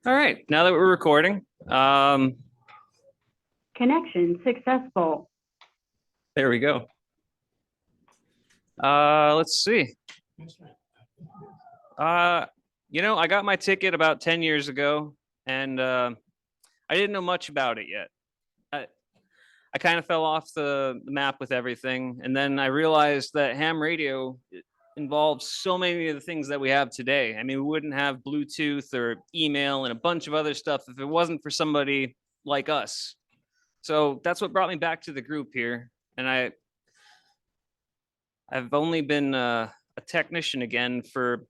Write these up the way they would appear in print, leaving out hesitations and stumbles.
All right, now that we're recording, Connection successful. there we go. Let's see. I got my ticket about 10 years ago, and I didn't know much about it yet. I kind of fell off the map with everything, and then I realized that ham radio involves so many of the things that we have today. I mean, we wouldn't have Bluetooth or email and a bunch of other stuff if it wasn't for somebody like us. So that's what brought me back to the group here, and I've only been a technician again for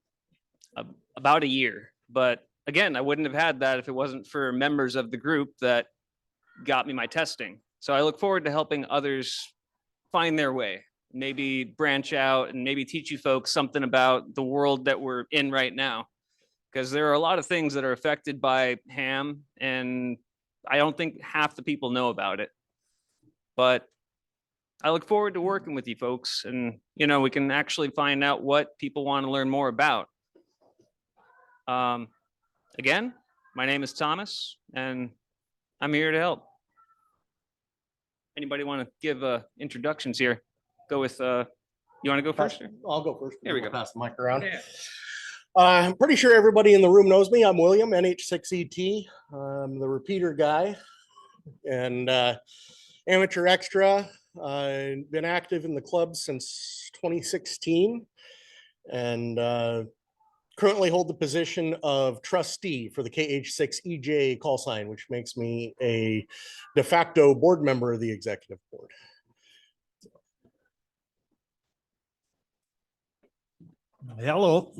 about a year. But again, I wouldn't have had that if it wasn't for members of the group that got me my testing. So I look forward to helping others find their way, maybe branch out and maybe teach you folks something about the world that we're in right now. Because there are a lot of things that are affected by ham, and I don't think half the people know about it. But I look forward to working with you folks, and we can actually find out what people want to learn more about. Again, my name is Thomas, and I'm here to help. Anybody want to give introductions here? Go with, you want to go first? I'll go first. There we go. Pass the mic around. Yeah. I'm pretty sure everybody in the room knows me. I'm William, NH6ET. I'm the repeater guy and amateur extra. I've been active in the club since 2016 and currently hold the position of trustee for the KH6EJ call sign, which makes me a de facto board member of the executive board. Hello,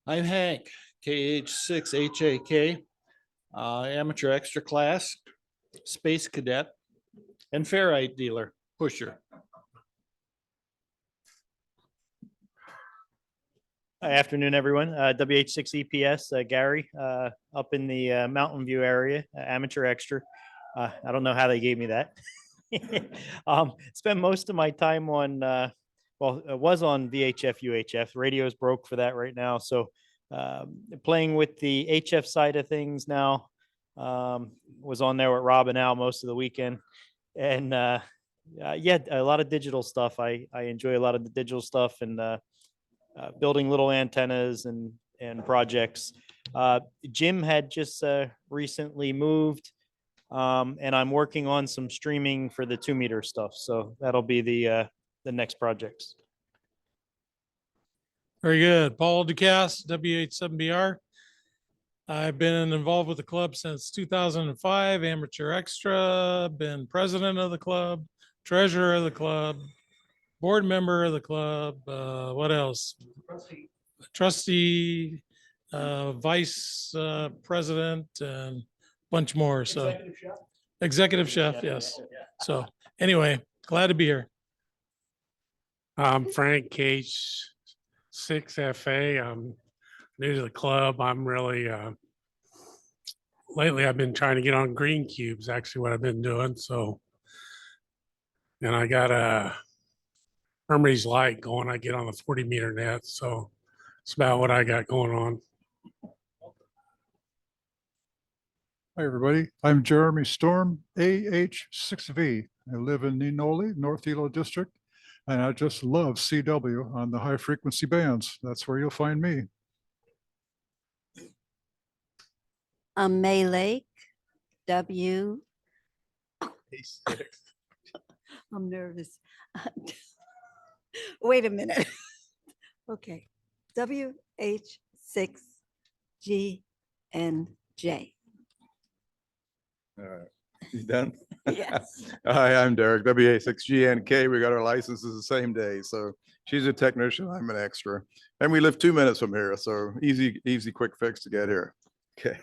I'm Hank, KH6HAK, amateur extra class, space cadet, and ferrite dealer, pusher. Afternoon, everyone. WH6EPS, Gary, up in the Mountain View area, amateur extra. I don't know how they gave me that. Spent most of my time on, it was on VHF, UHF. Radio's broke for that right now. So playing with the HF side of things now. Was on there with Rob and Al most of the weekend. And yeah, a lot of digital stuff. I enjoy a lot of the digital stuff and building little antennas and projects. Jim had just recently moved, and I'm working on some streaming for the 2-meter stuff. So that'll be the next projects. Very good. Paul Ducasse, WH7BR. I've been involved with the club since 2005, amateur extra, been president of the club, treasurer of the club, board member of the club. What else? Trustee, vice president, and a bunch more. So executive chef, yes. So anyway, glad to be here. I'm Frank H6FA. I'm new to the club. I'm really lately I've been trying to get on green cubes, actually what I've been doing. So, and I got a Hermes light going. I get on the 40-meter net. So it's about what I got going on. Hi, everybody. I'm Jeremy Storm, AH6V. I live in Ninoli, North Elo District, and I just love CW on the high frequency bands. That's where you'll find me. I'm May Lake, W. I'm nervous. Wait a minute. Okay. WH6GNJ. All right, you done? Yes. Hi, I'm Derek, WA6GNK. We got our licenses the same day. So she's a technician, I'm an extra. And we live 2 minutes from here. So easy, quick fix to get here. Okay.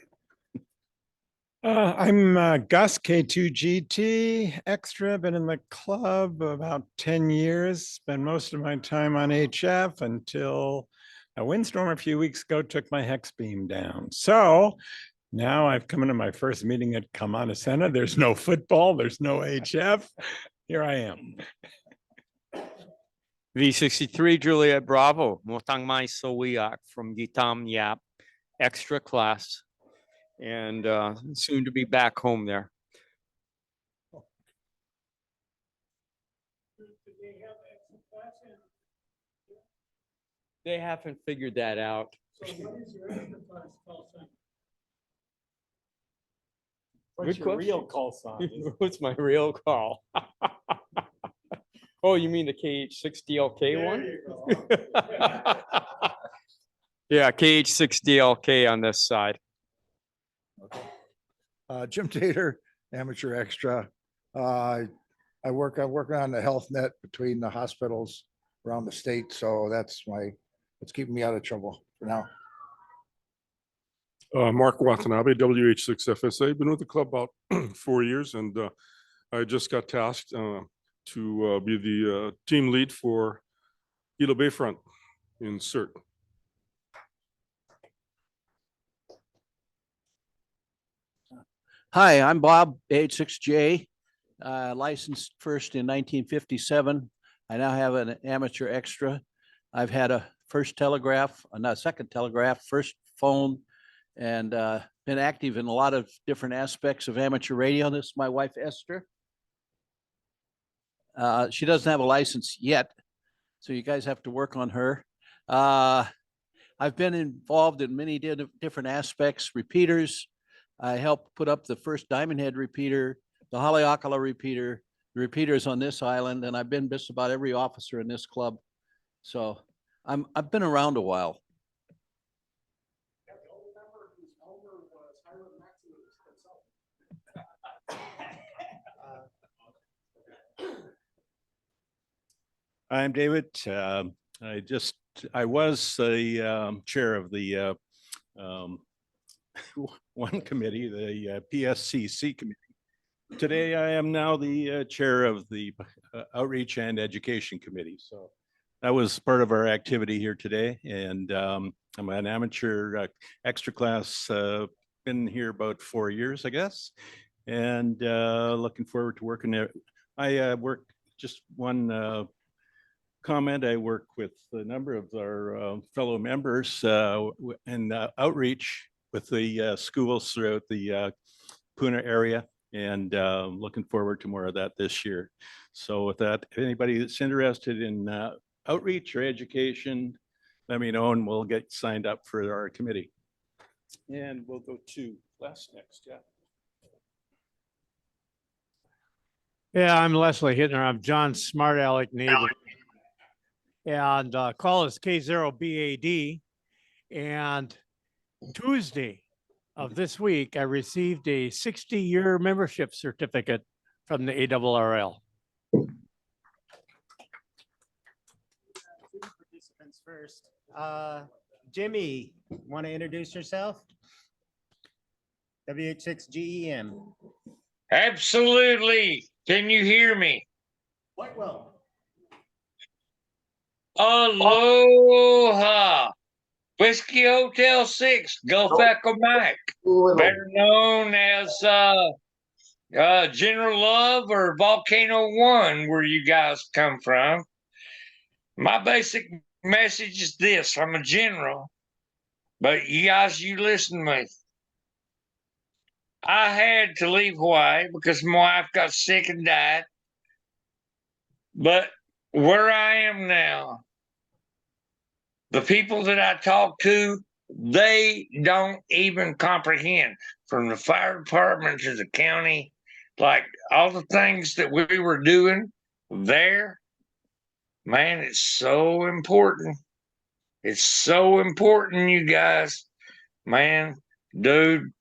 I'm Gus, K2GT extra, been in the club about 10 years, spent most of my time on HF until a windstorm a few weeks ago took my hex beam down. So now I've come into my first meeting at Kamana Center. There's no football, there's no HF. Here I am. V63 Juliet Bravo, Motang Mai Sowiak from Gitam Yap, extra class, and soon to be back home there. They haven't figured that out. What's Good your question. real call sign? What's my real call? Oh, you mean the KH6DLK one? Yeah, KH6DLK on this side. Jim Tater, amateur extra. I'm working on the health net between the hospitals around the state. So that's keeping me out of trouble for now. Mark Watanabe, WH6FSA. Been with the club about 4 years, and I just got tasked to be the team lead for Gila Bayfront in CERT. Hi, I'm Bob, AH6J, licensed first in 1957. I now have an amateur extra. I've had a first telegraph, not second telegraph, first phone, and been active in a lot of different aspects of amateur radio. This is my wife, Esther. She doesn't have a license yet, so you guys have to work on her. I've been involved in many different aspects, repeaters. I helped put up the first Diamond Head repeater, the Haleakala repeater, the repeaters on this island, and I've been just about every officer in this club. So I've been around a while. I'm David. I was the chair of the one committee, the PSCC committee. Today, I am now the chair of the Outreach and Education Committee. So that was part of our activity here today. And I'm an amateur extra class, been here about 4 years, I guess. And looking forward to working there. I work, just one comment, I work with a number of our fellow members in outreach with the schools throughout the Puna area, and looking forward to more of that this year. So with that, if anybody that's interested in outreach or education, let me know and we'll get signed up for our committee. And we'll go to Les next. Yeah. Yeah, I'm Leslie Hittner. I'm John Smart Aleck neighbor. And call is K0BAD. And Tuesday of this week, I received a 60-year membership certificate from the ARRL. Participants first. Jimmy, want to introduce yourself? WH6GEM. Absolutely. Can you hear me? Quite well. Aloha. Whiskey Hotel 6, Gulf Echo Mike. Better known as General Love or Volcano 1, where you guys come from. My basic message is this. I'm a general, but you guys, you listen to me. I had to leave Hawaii because my wife got sick and died. But where I am now, the people that I talk to, they don't even comprehend, from the fire department to the county, like all the things that we were doing there. Man, it's so important. It's so important, you guys. Man, dude,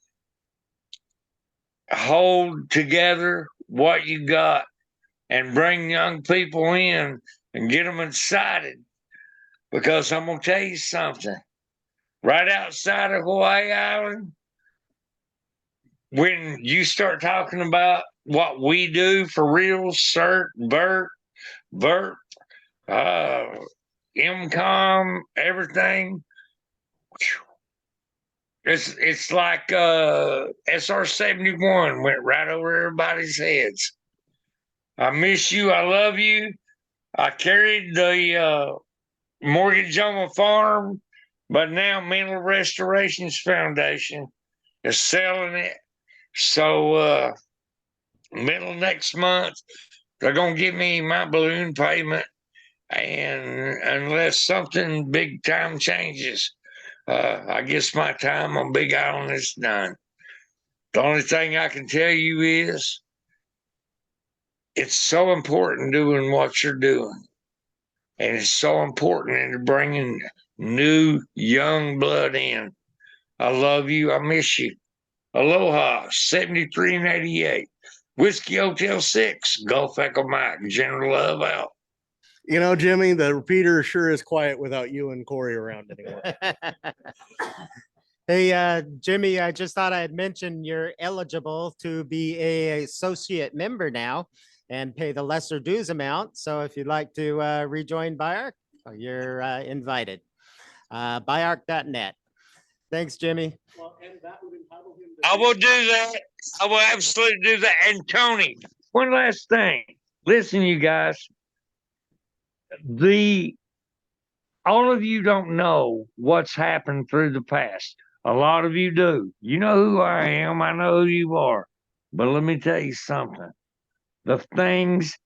hold together what you got and bring young people in and get them excited. Because I'm going to tell you something. Right outside of Hawaii Island, when you start talking about what we do for real, CERT, BERT, MCOM, everything, it's like SR-71 went right over everybody's heads. I miss you. I love you. I carried the mortgage on my farm, but now Mental Restorations Foundation is selling it. So middle of next month, they're gonna give me my balloon payment, and unless something big time changes, I guess my time on Big Island is done. The only thing I can tell you is it's so important doing what you're doing. And it's so important in bringing new young blood in. I love you. I miss you. Aloha, 73 and 88. Whiskey Hotel 6, Gulf Echo Mike, General Love out. You know, Jimmy, the repeater sure is quiet without you and Corey around anymore. Hey, Jimmy, I just thought I'd mention you're eligible to be a associate member now and pay the lesser dues amount. So if you'd like to rejoin BIARC, you're invited. BIARC.net. Thanks, Jimmy. I will do that. I will absolutely do that. And Tony, one last thing. Listen, you guys. All of you don't know what's happened through the past. A lot of you do. You know who I am. I know who you are. But let me tell you something. The things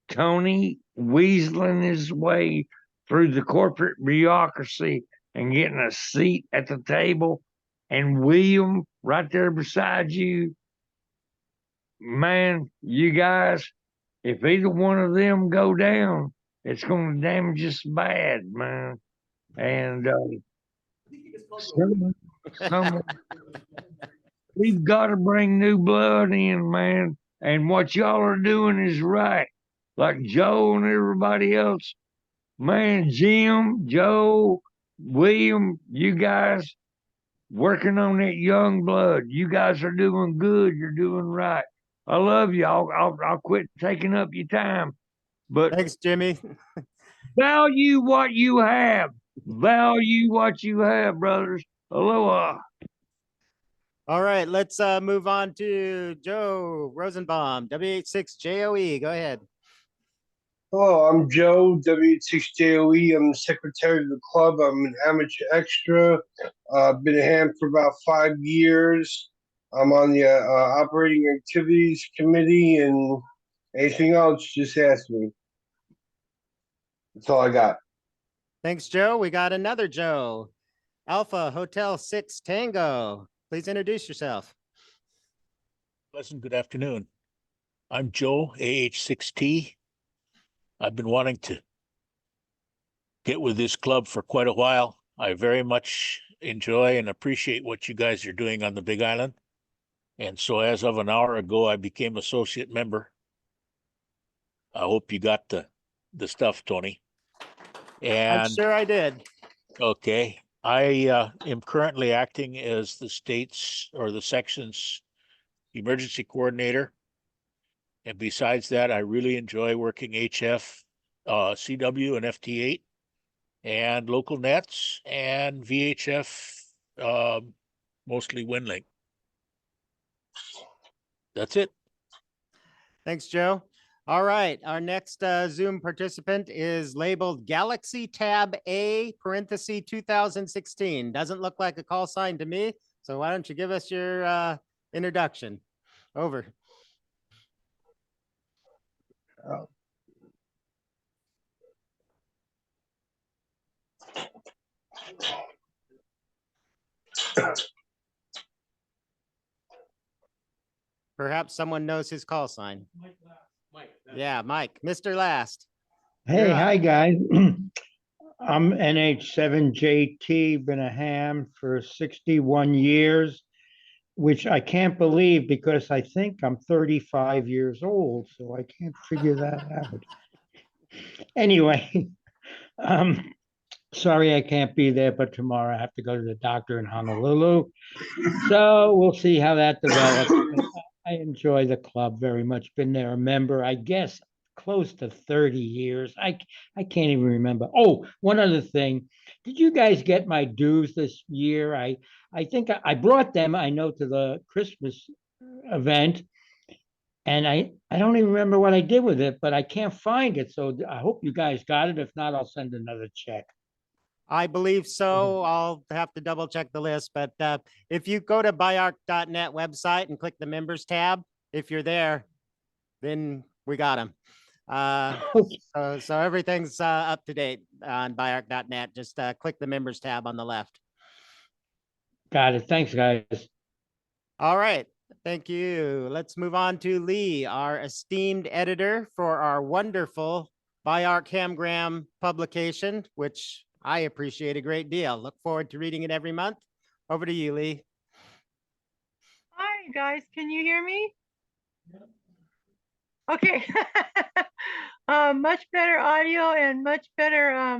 Tony weaseling his way through the corporate bureaucracy and getting a seat at the table, and William right there beside you, man, you guys, if either one of them go down, it's going to damage us bad, man. And we've got to bring new blood in, man. And what y'all are doing is right. Like Joe and everybody else, man, Jim, Joe, William, you guys working on that young blood. You guys are doing good. You're doing right. I love you. I'll quit taking up your time. But thanks, Jimmy. Value what you have. Value what you have, brothers. Aloha. All right, let's move on to Joe Rosenbaum, W86JOE. Go ahead. Hello, I'm Joe, W6JOE. I'm the secretary of the club. I'm an amateur extra. Been a ham for about 5 years. I'm on the operating activities committee, and anything else, just ask me. That's all I got. Thanks, Joe. We got another Joe. Alpha Hotel 6 Tango. Please introduce yourself. Pleasant good afternoon. I'm Joe, AH6T. I've been wanting to get with this club for quite a while. I very much enjoy and appreciate what you guys are doing on the Big Island. And so as of an hour ago, I became associate member. I hope you got the stuff, Tony. And I'm sure I did. Okay. I am currently acting as the state's or the section's emergency coordinator. And besides that, I really enjoy working HF, CW and FT8 and local nets and VHF, mostly WinLink. That's it. Thanks, Joe. All right, our next Zoom participant is labeled Galaxy Tab A parenthesis 2016. Doesn't look like a call sign to me. So why don't you give us your introduction? Over. Perhaps someone knows his call sign. Yeah, Mike, Mr. Last. Hey, hi guys. I'm NH7JT, been a ham for 61 years, which I can't believe because I think I'm 35 years old, so I can't figure that out. Anyway, sorry I can't be there, but tomorrow I have to go to the doctor in Honolulu. So we'll see how that develops. I enjoy the club very much. Been there a member, I guess, close to 30 years. I can't even remember. Oh, one other thing. Did you guys get my dues this year? I think I brought them, I know, to the Christmas event. And I don't even remember what I did with it, but I can't find it. So I hope you guys got it. If not, I'll send another check. I believe so. I'll have to double check the list, but if you go to biarc.net website and click the members tab, if you're there, then we got them. So everything's up to date on biarc.net. Just click the members tab on the left. Got it. Thanks, guys. All right. Thank you. Let's move on to Lee, our esteemed editor for our wonderful BIARC Hamgram publication, which I appreciate a great deal. Look forward to reading it every month. Over to you, Lee. Hi, guys. Can you hear me? Okay. Much better audio and much better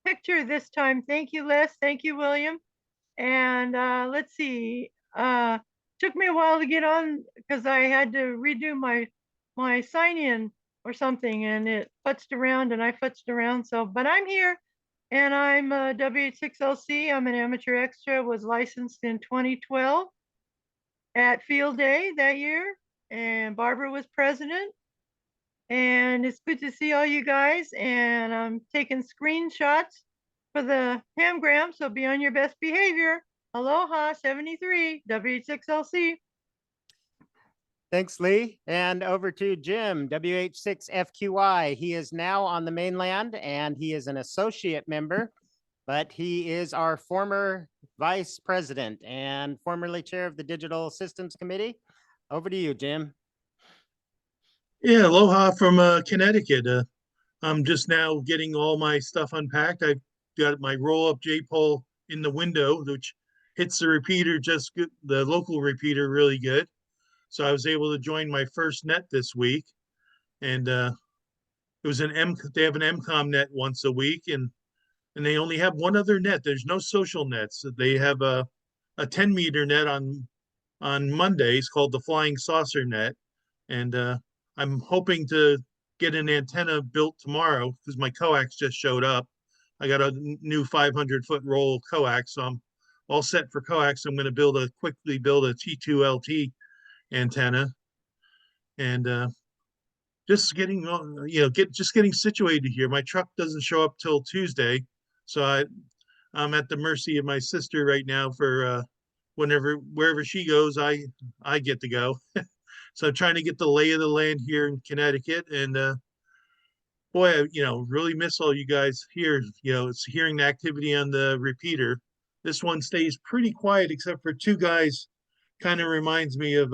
picture this time. Thank you, Les. Thank you, William. And let's see. Took me a while to get on because I had to redo my sign in or something, and it futzed around and I futzed around. So, but I'm here, and I'm W6LC. I'm an amateur extra. Was licensed in 2012 at Field Day that year, and Barbara was president. And it's good to see all you guys. And I'm taking screenshots for the hamgram, so be on your best behavior. Aloha 73 W6LC. Thanks, Lee. And over to Jim, WH6FQI. He is now on the mainland and he is an associate member, but he is our former vice president and formerly chair of the Digital Systems Committee. Over to you, Jim. Yeah, aloha from Connecticut. I'm just now getting all my stuff unpacked. I've got my roll-up J-pole in the window, which hits the repeater just good, the local repeater really good. So I was able to join my first net this week, and it was they have an MCOM net once a week, and they only have one other net. There's no social nets. They have a 10-meter net on Mondays called the Flying Saucer Net, and I'm hoping to get an antenna built tomorrow because my coax just showed up. I got a new 500-foot roll coax, so I'm all set for coax. I'm going to quickly build a T2LT antenna, and just getting getting situated here. My truck doesn't show up till Tuesday, so I'm at the mercy of my sister right now for wherever she goes, I get to go. So I'm trying to get the lay of the land here in Connecticut, and boy, I really miss all you guys here. It's hearing the activity on the repeater. This one stays pretty quiet except for two guys. Kind of reminds me of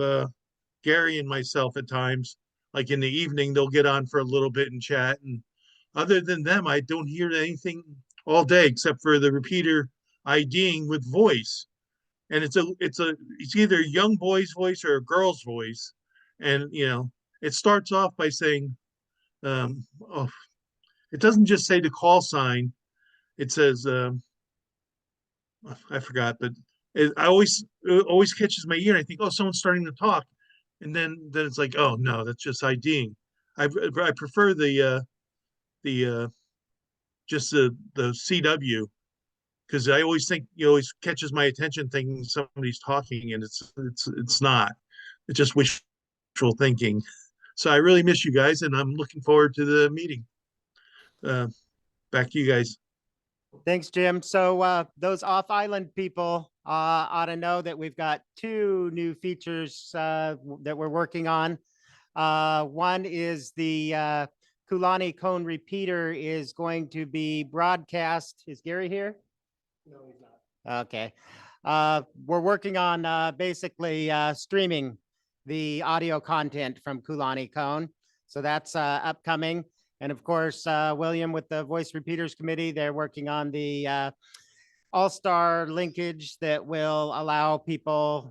Gary and myself at times. Like in the evening, they'll get on for a little bit and chat. And other than them, I don't hear anything all day except for the repeater IDing with voice. And it's either a young boy's voice or a girl's voice. And it starts off by saying, oh, it doesn't just say the call sign. It says, I forgot, but it always catches my ear. And I think, oh, someone's starting to talk, and then it's like, oh no, that's just IDing. I prefer the just the CW, because I always think always catches my attention thinking somebody's talking, and it's not. It's just wishful thinking. So I really miss you guys, and I'm looking forward to the meeting. Back to you guys. Thanks, Jim. So those off-island people ought to know that we've got two new features that we're working on. One is the Kulani Cone repeater is going to be broadcast. Is Gary here? No, he's not. Okay. We're working on basically streaming the audio content from Kulani Cone. So that's upcoming. And of course, William with the Voice Repeaters Committee, they're working on the all-star linkage that will allow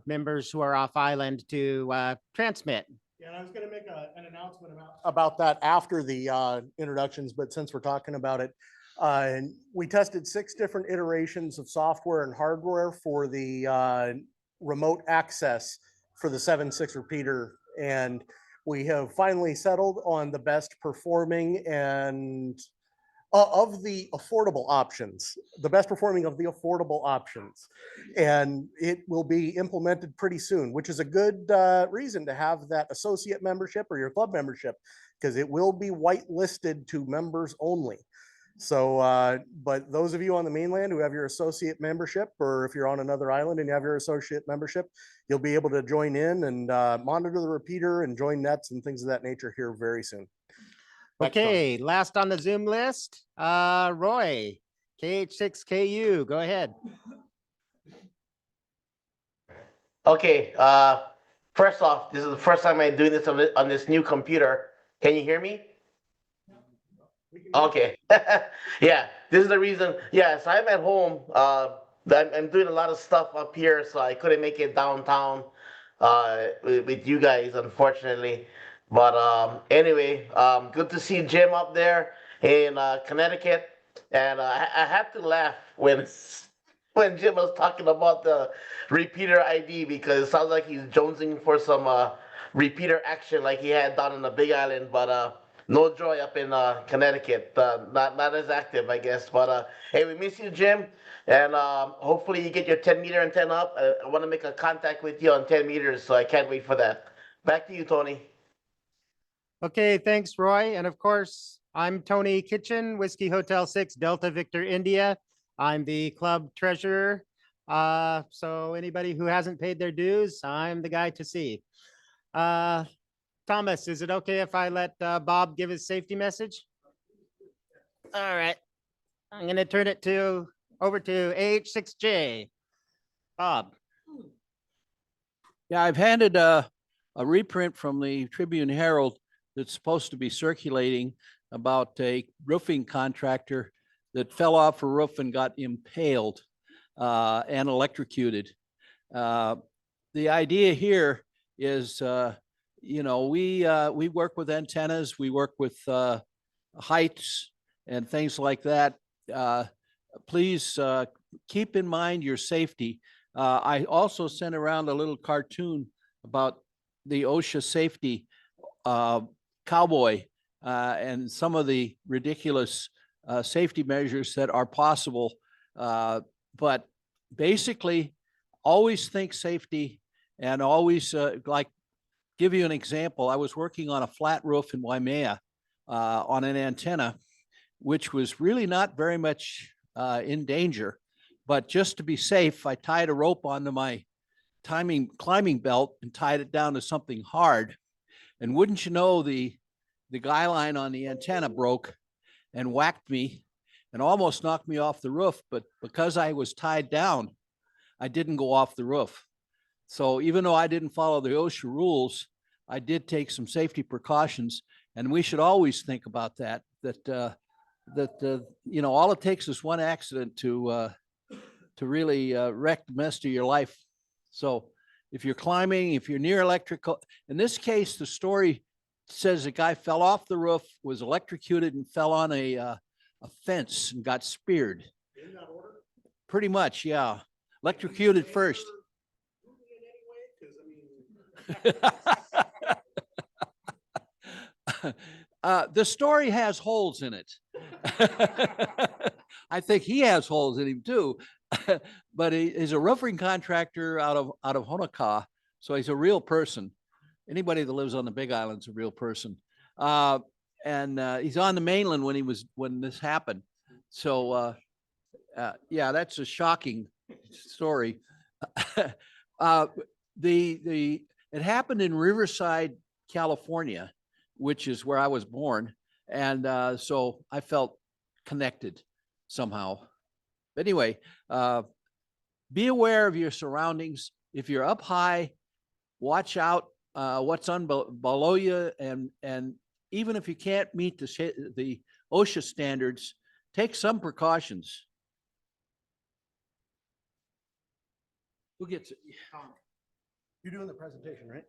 members who are off island to transmit. Yeah, and I was going to make an announcement about that after the introductions, but since we're talking about it, we tested 6 different iterations of software and hardware for the remote access for the 7.6 repeater, and we have finally settled on the best performing and of the affordable options, the best performing of the affordable options. And it will be implemented pretty soon, which is a good reason to have that associate membership or your club membership, because it will be whitelisted to members only. So, but those of you on the mainland who have your associate membership, or if you're on another island and you have your associate membership, you'll be able to join in and monitor the repeater and join nets and things of that nature here very soon. Back to Tony. Okay, last on the Zoom list, Roy, KH6KU, go ahead. Okay, first off, this is the first time I'm doing this on this new computer. Can you hear me? Okay. Yeah, this is the reason. Yeah, so I'm at home. I'm doing a lot of stuff up here, so I couldn't make it downtown with you guys, unfortunately. But anyway, good to see Jim up there in Connecticut. And I had to laugh when Jim was talking about the repeater ID, because it sounds like he's jonesing for some repeater action like he had down on the Big Island. But no joy up in Connecticut. Not as active, I guess. But hey, we miss you, Jim. And hopefully you get your 10 meter and 10 up. I want to make a contact with you on 10 meters, so I can't wait for that. Back to you, Tony. Okay, thanks, Roy. And of course, I'm Tony Kitchen, Whiskey Hotel 6, Delta Victor, India. I'm the club treasurer. So anybody who hasn't paid their dues, I'm the guy to see. Thomas, is it okay if I let Bob give his safety message? All right. I'm going to turn it over to AH6J. Bob. Yeah, I've handed a reprint from the Tribune Herald that's supposed to be circulating about a roofing contractor that fell off a roof and got impaled and electrocuted. The idea here is, we work with antennas, we work with heights and things like that. Please keep in mind your safety. I also sent around a little cartoon about the OSHA safety cowboy and some of the ridiculous safety measures that are possible. But basically, always think safety and always give you an example. I was working on a flat roof in Waimea on an antenna, which was really not very much in danger. But just to be safe, I tied a rope onto my climbing belt and tied it down to something hard. And wouldn't you know, the guy line on the antenna broke and whacked me and almost knocked me off the roof. But because I was tied down, I didn't go off the roof. So even though I didn't follow the OSHA rules, I did take some safety precautions. And we should always think about that, all it takes is one accident to really wreck the rest of your life. So if you're climbing, if you're near electrical, in this case, the story says a guy fell off the roof, was electrocuted, and fell on a fence and got speared. In that order? Pretty much, yeah. Electrocuted first. The story has holes in it. I think he has holes in him too. But he's a roofing contractor out of Honokaa, so he's a real person. Anybody that lives on the Big Island's a real person. And he's on the mainland when this happened. So yeah, that's a shocking story. It happened in Riverside, California, which is where I was born. And so I felt connected somehow. But anyway, be aware of your surroundings. If you're up high, watch out what's below you. And even if you can't meet the OSHA standards, take some precautions. Who gets it? You're doing the presentation, right?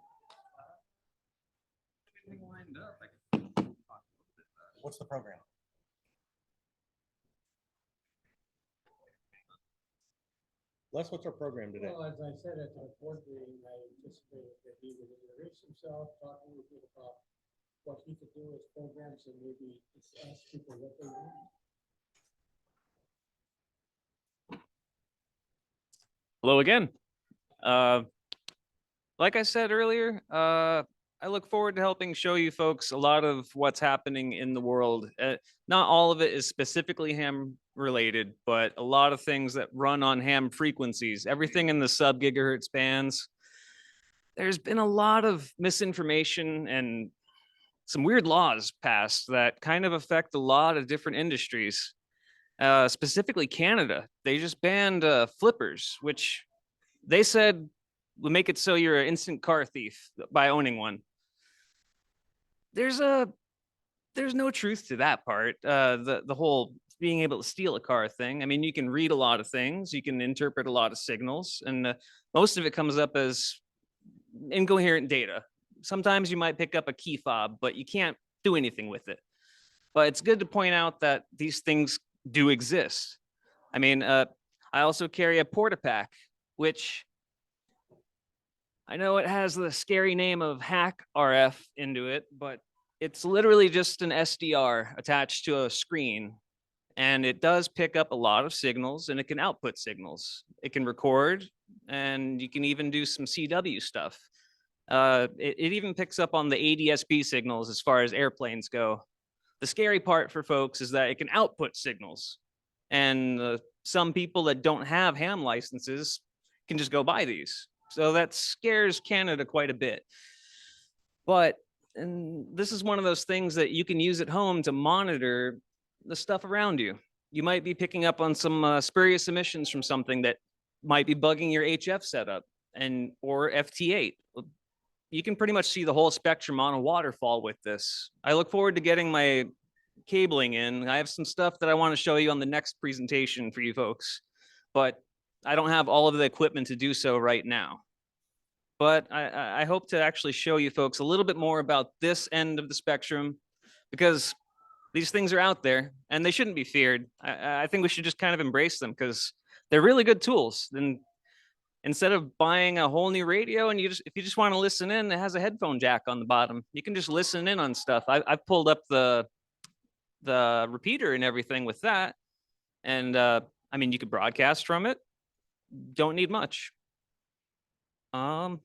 What's the program? Les, what's our program today? Well, as I said at the board meeting, I anticipated that he would introduce himself, talk a little bit about what he could do with programs, and maybe just ask people what they want. Hello again. Like I said earlier, I look forward to helping show you folks a lot of what's happening in the world. Not all of it is specifically ham related, but a lot of things that run on ham frequencies, everything in the sub gigahertz bands. There's been a lot of misinformation and some weird laws passed that kind of affect a lot of different industries. Specifically Canada, they just banned flippers, which they said would make it so you're an instant car thief by owning one. There's no truth to that part. The whole being able to steal a car thing. I mean, you can read a lot of things, you can interpret a lot of signals, and most of it comes up as incoherent data. Sometimes you might pick up a key fob, but you can't do anything with it. But it's good to point out that these things do exist. I mean, I also carry a Portapack, which I know it has the scary name of hack RF into it, but it's literally just an SDR attached to a screen. And it does pick up a lot of signals and it can output signals. It can record and you can even do some CW stuff. It even picks up on the ADSB signals as far as airplanes go. The scary part for folks is that it can output signals. And some people that don't have ham licenses can just go buy these. So that scares Canada quite a bit. But and this is one of those things that you can use at home to monitor the stuff around you. You might be picking up on some spurious emissions from something that might be bugging your HF setup and or FT8. You can pretty much see the whole spectrum on a waterfall with this. I look forward to getting my cabling in. I have some stuff that I want to show you on the next presentation for you folks, but I don't have all of the equipment to do so right now. But I hope to actually show you folks a little bit more about this end of the spectrum, because these things are out there and they shouldn't be feared. I think we should just kind of embrace them because they're really good tools. And instead of buying a whole new radio and if you just want to listen in, it has a headphone jack on the bottom. You can just listen in on stuff. I've pulled up the repeater and everything with that. And I mean, you could broadcast from it. Don't need much. Oh.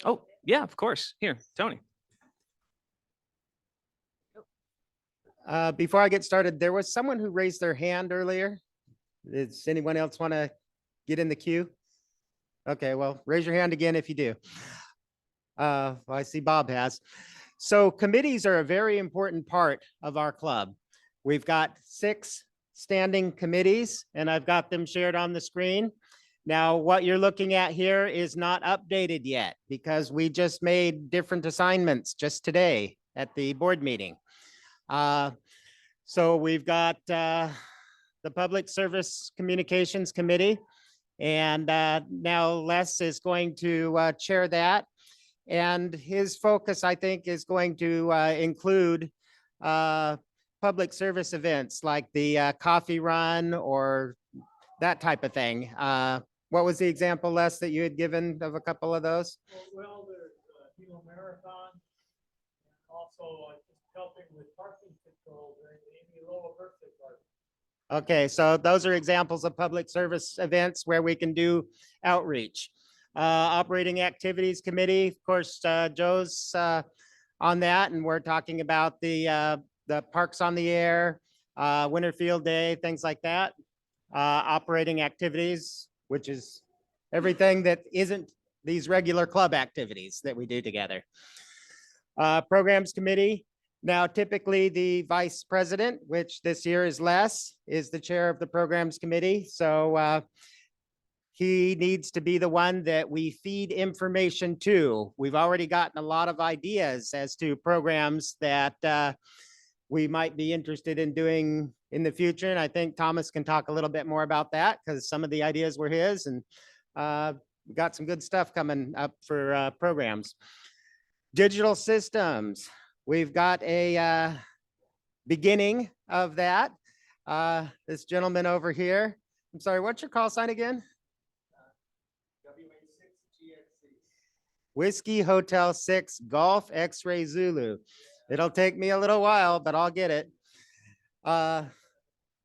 Oh, yeah, of course. Here, Tony. Before I get started, there was someone who raised their hand earlier. Does anyone else want to get in the queue? Okay, well, raise your hand again if you do. Well, I see Bob has. So committees are a very important part of our club. We've got 6 standing committees, and I've got them shared on the screen. Now, what you're looking at here is not updated yet because we just made different assignments just today at the board meeting. So we've got the Public Service Communications Committee, and now Les is going to chair that. And his focus, I think, is going to include public service events like the coffee run or that type of thing. What was the example, Les, that you had given of a couple of those? Well, there's Marathon, and also just helping with parking control during the Amy Lowell birthday party. Okay, so those are examples of public service events where we can do outreach. Operating Activities Committee, of course, Joe's on that, and we're talking about the parks on the air, Winterfield Day, things like that. Operating Activities, which is everything that isn't these regular club activities that we do together. Programs Committee. Now, typically the vice president, which this year is Les, is the chair of the Programs Committee. So he needs to be the one that we feed information to. We've already gotten a lot of ideas as to programs that we might be interested in doing in the future. And I think Thomas can talk a little bit more about that because some of the ideas were his, and we got some good stuff coming up for programs. Digital systems. We've got a beginning of that. This gentleman over here. I'm sorry, what's your call sign again? Whiskey Hotel 6 Golf X-Ray Zulu. It'll take me a little while, but I'll get it.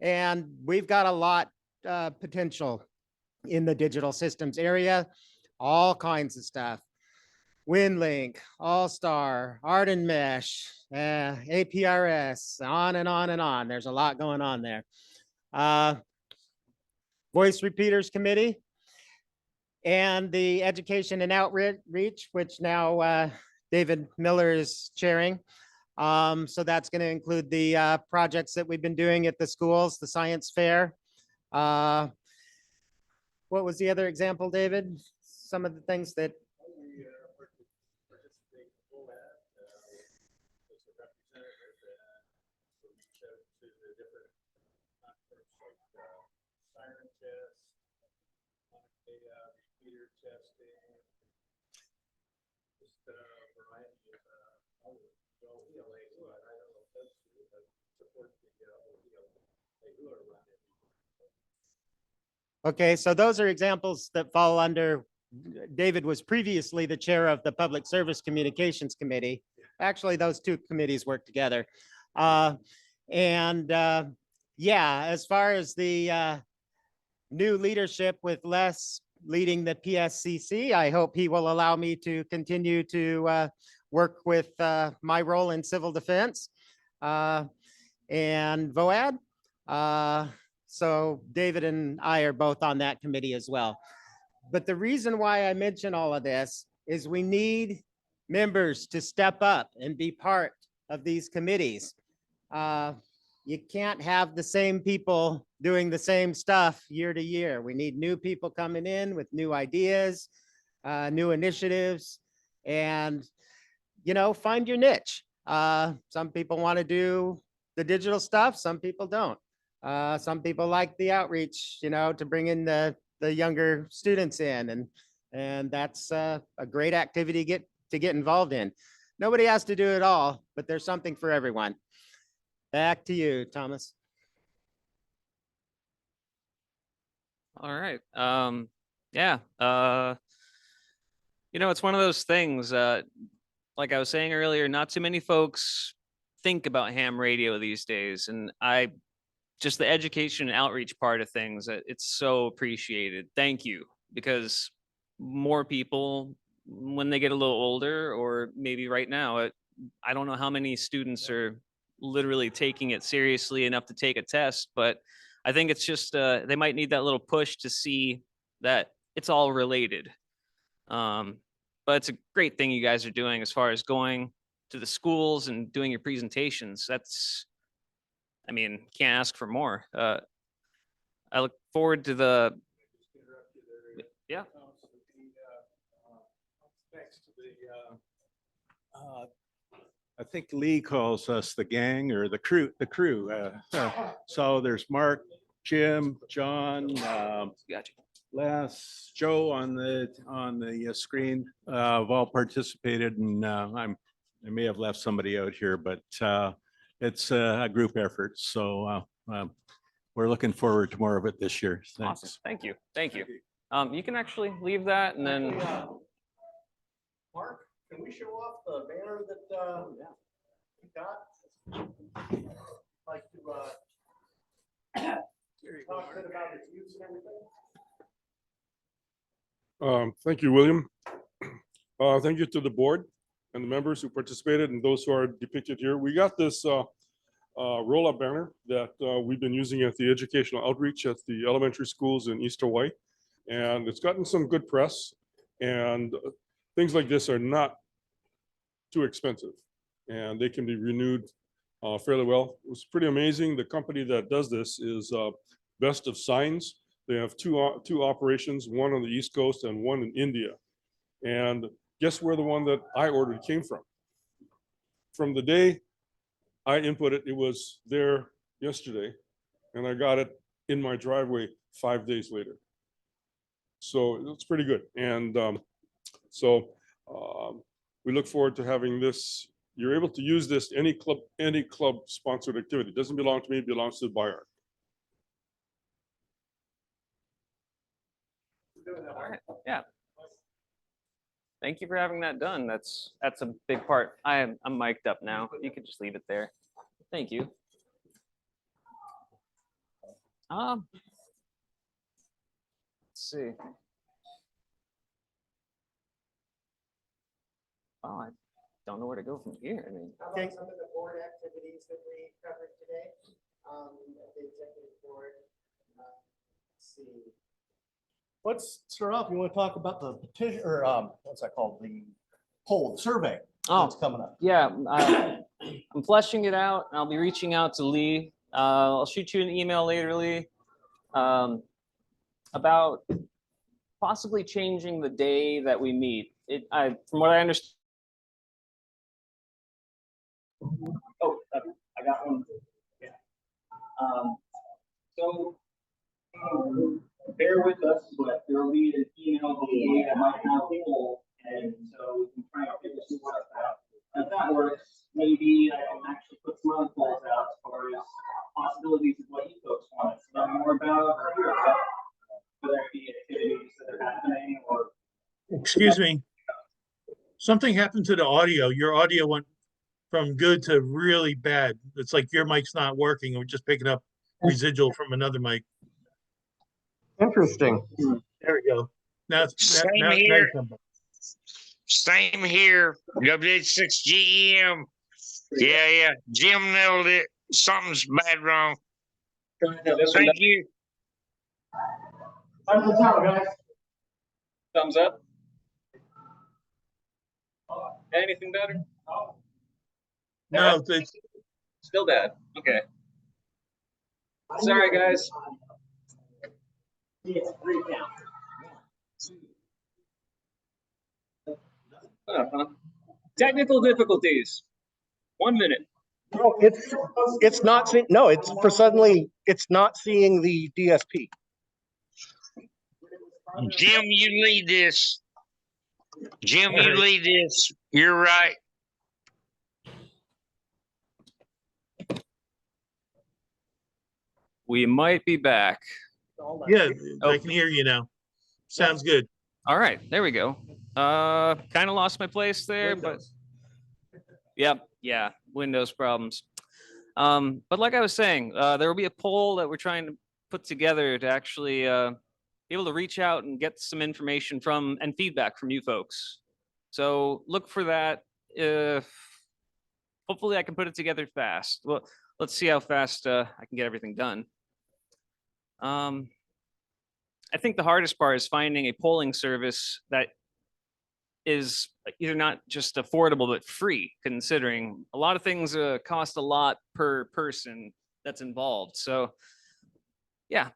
And we've got a lot potential in the digital systems area, all kinds of stuff. WinLink, All-Star, Arden Mesh, APRS, on and on and on. There's a lot going on there. Voice Repeaters Committee and the Education and Outreach, which now David Miller is chairing. So that's going to include the projects that we've been doing at the schools, the science fair. What was the other example, David? Some of the things that Okay, so those are examples that fall under, David was previously the chair of the Public Service Communications Committee. Actually, those two committees work together. Yeah, as far as the new leadership with Les leading the PSCC, I hope he will allow me to continue to work with my role in civil defense and VOAD. So David and I are both on that committee as well. But the reason why I mention all of this is we need members to step up and be part of these committees. You can't have the same people doing the same stuff year to year. We need new people coming in with new ideas, new initiatives, and, you know, find your niche. Some people want to do the digital stuff, some people don't. Some people like the outreach, you know, to bring in the younger students in, and that's a great activity to get involved in. Nobody has to do it all, but there's something for everyone. Back to you, Thomas. All right. Yeah. You know, it's one of those things, like I was saying earlier, not too many folks think about ham radio these days. And just the education and outreach part of things, it's so appreciated. Thank you. Because more people, when they get a little older, or maybe right now, I don't know how many students are literally taking it seriously enough to take a test, but I think it's just they might need that little push to see that it's all related. But it's a great thing you guys are doing as far as going to the schools and doing your presentations. I mean, can't ask for more. I look forward to the, yeah. I think Lee calls us the gang or the crew. So there's Mark, Jim, John, Les, Joe on the screen have all participated, and I may have left somebody out here, but it's a group effort. So we're looking forward to more of it this year. Thanks. Awesome. Thank you. Thank you. You can actually leave that, and then. Mark, can we show off the banner that we got? Like to talk a bit about its use and everything? Thank you, William. Thank you to the board and the members who participated and those who are depicted here. We got this roll-up banner that we've been using at the educational outreach at the elementary schools in East Hawaii. And it's gotten some good press, and things like this are not too expensive, and they can be renewed fairly well. It was pretty amazing. The company that does this is Best of Signs. They have two operations, one on the East Coast and one in India. And guess where the one that I ordered came from? From the day I input it was there yesterday, and I got it in my driveway 5 days later. So it's pretty good. And we look forward to having this. You're able to use this any club sponsored activity. It doesn't belong to me, it belongs to the buyer. All right. Yeah. Thank you for having that done. That's a big part. I'm mic'd up now. You can just leave it there. Thank you. Let's see. Oh, I don't know where to go from here. I mean, Okay. Some of the board activities that we covered today, at the executive board. Let's see. Let's start off. You want to talk about the petition or what's that called? The poll, the survey that's coming up. Yeah, I'm fleshing it out. I'll be reaching out to Lee. I'll shoot you an email later, Lee, about possibly changing the day that we meet. From what I understand. Oh, I got one. Yeah. So bear with us, but there will be an email delay that might not be full, and so we can try to figure some stuff out. If that works, maybe I can actually put some other polls out as far as possibilities of what you folks want to know more about or hear about, whether it be activities that are happening or. Excuse me. Something happened to the audio. Your audio went from good to really bad. It's like your mic's not working. We're just picking up residual from another mic. Interesting. There we go. Now, Same now here. you come back. Same here. WH6GEM. Yeah. Jim nailed it. Something's bad wrong. Thank you. Thumbs up. Anything better? No, it's Still bad. Okay. Sorry, guys. Technical difficulties. 1 minute. No, it's not seeing. No, it's for suddenly. It's not seeing the DSP. Jim, you lead this. Jim, you lead this. You're right. We might be back. yeah, I can hear you now. Sounds good. All right, there we go. Kind of lost my place there, but yep, yeah, Windows problems. But like I was saying, there will be a poll that we're trying to put together to actually be able to reach out and get some information from and feedback from you folks. So look for that. Hopefully I can put it together fast. Well, let's see how fast I can get everything done. I think the hardest part is finding a polling service that is either not just affordable but free, considering a lot of things cost a lot per person that's involved. So yeah,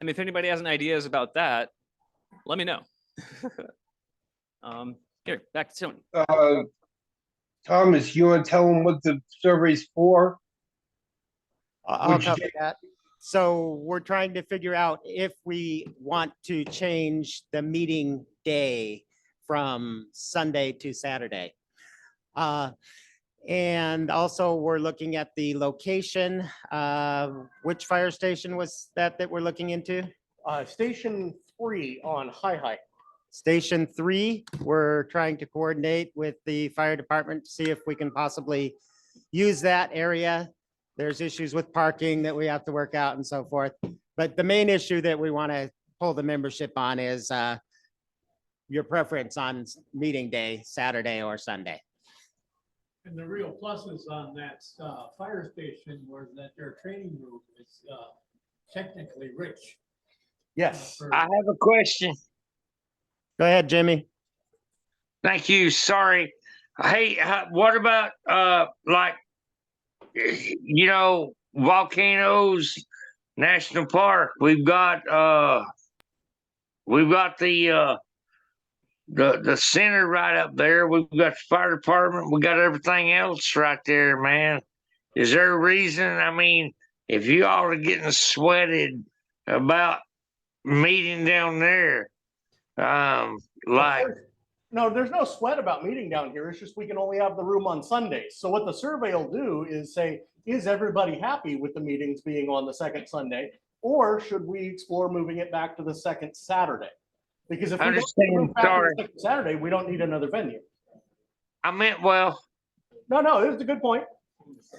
I mean, if anybody has any ideas about that, let me know. Here, back to Tony. Thomas, you want to tell them what the survey's for? I'll cover that. So we're trying to figure out if we want to change the meeting day from Sunday to Saturday. And also we're looking at the location. Which fire station was that we're looking into? Station 3 on High. Station 3, we're trying to coordinate with the fire department to see if we can possibly use that area. There's issues with parking that we have to work out and so forth. But the main issue that we want to pull the membership on is your preference on meeting day, Saturday or Sunday. And the real pluses on that fire station was that their training room is technically rich. Yes. I have a question. Go ahead, Jimmy. Thank you. Sorry. Hey, what about like, you know, volcanoes, national park? We've got the center right up there. We've got the fire department. We got everything else right there, man. Is there a reason? I mean, if you all are getting sweated about meeting down there, like. No, there's no sweat about meeting down here. It's just we can only have the room on Sundays. So what the survey will do is say, is everybody happy with the meetings being on the second Sunday? Or should we explore moving it back to the second Saturday? Because if we don't move back to the second Saturday, we don't need another venue. I meant well. No, it was a good point.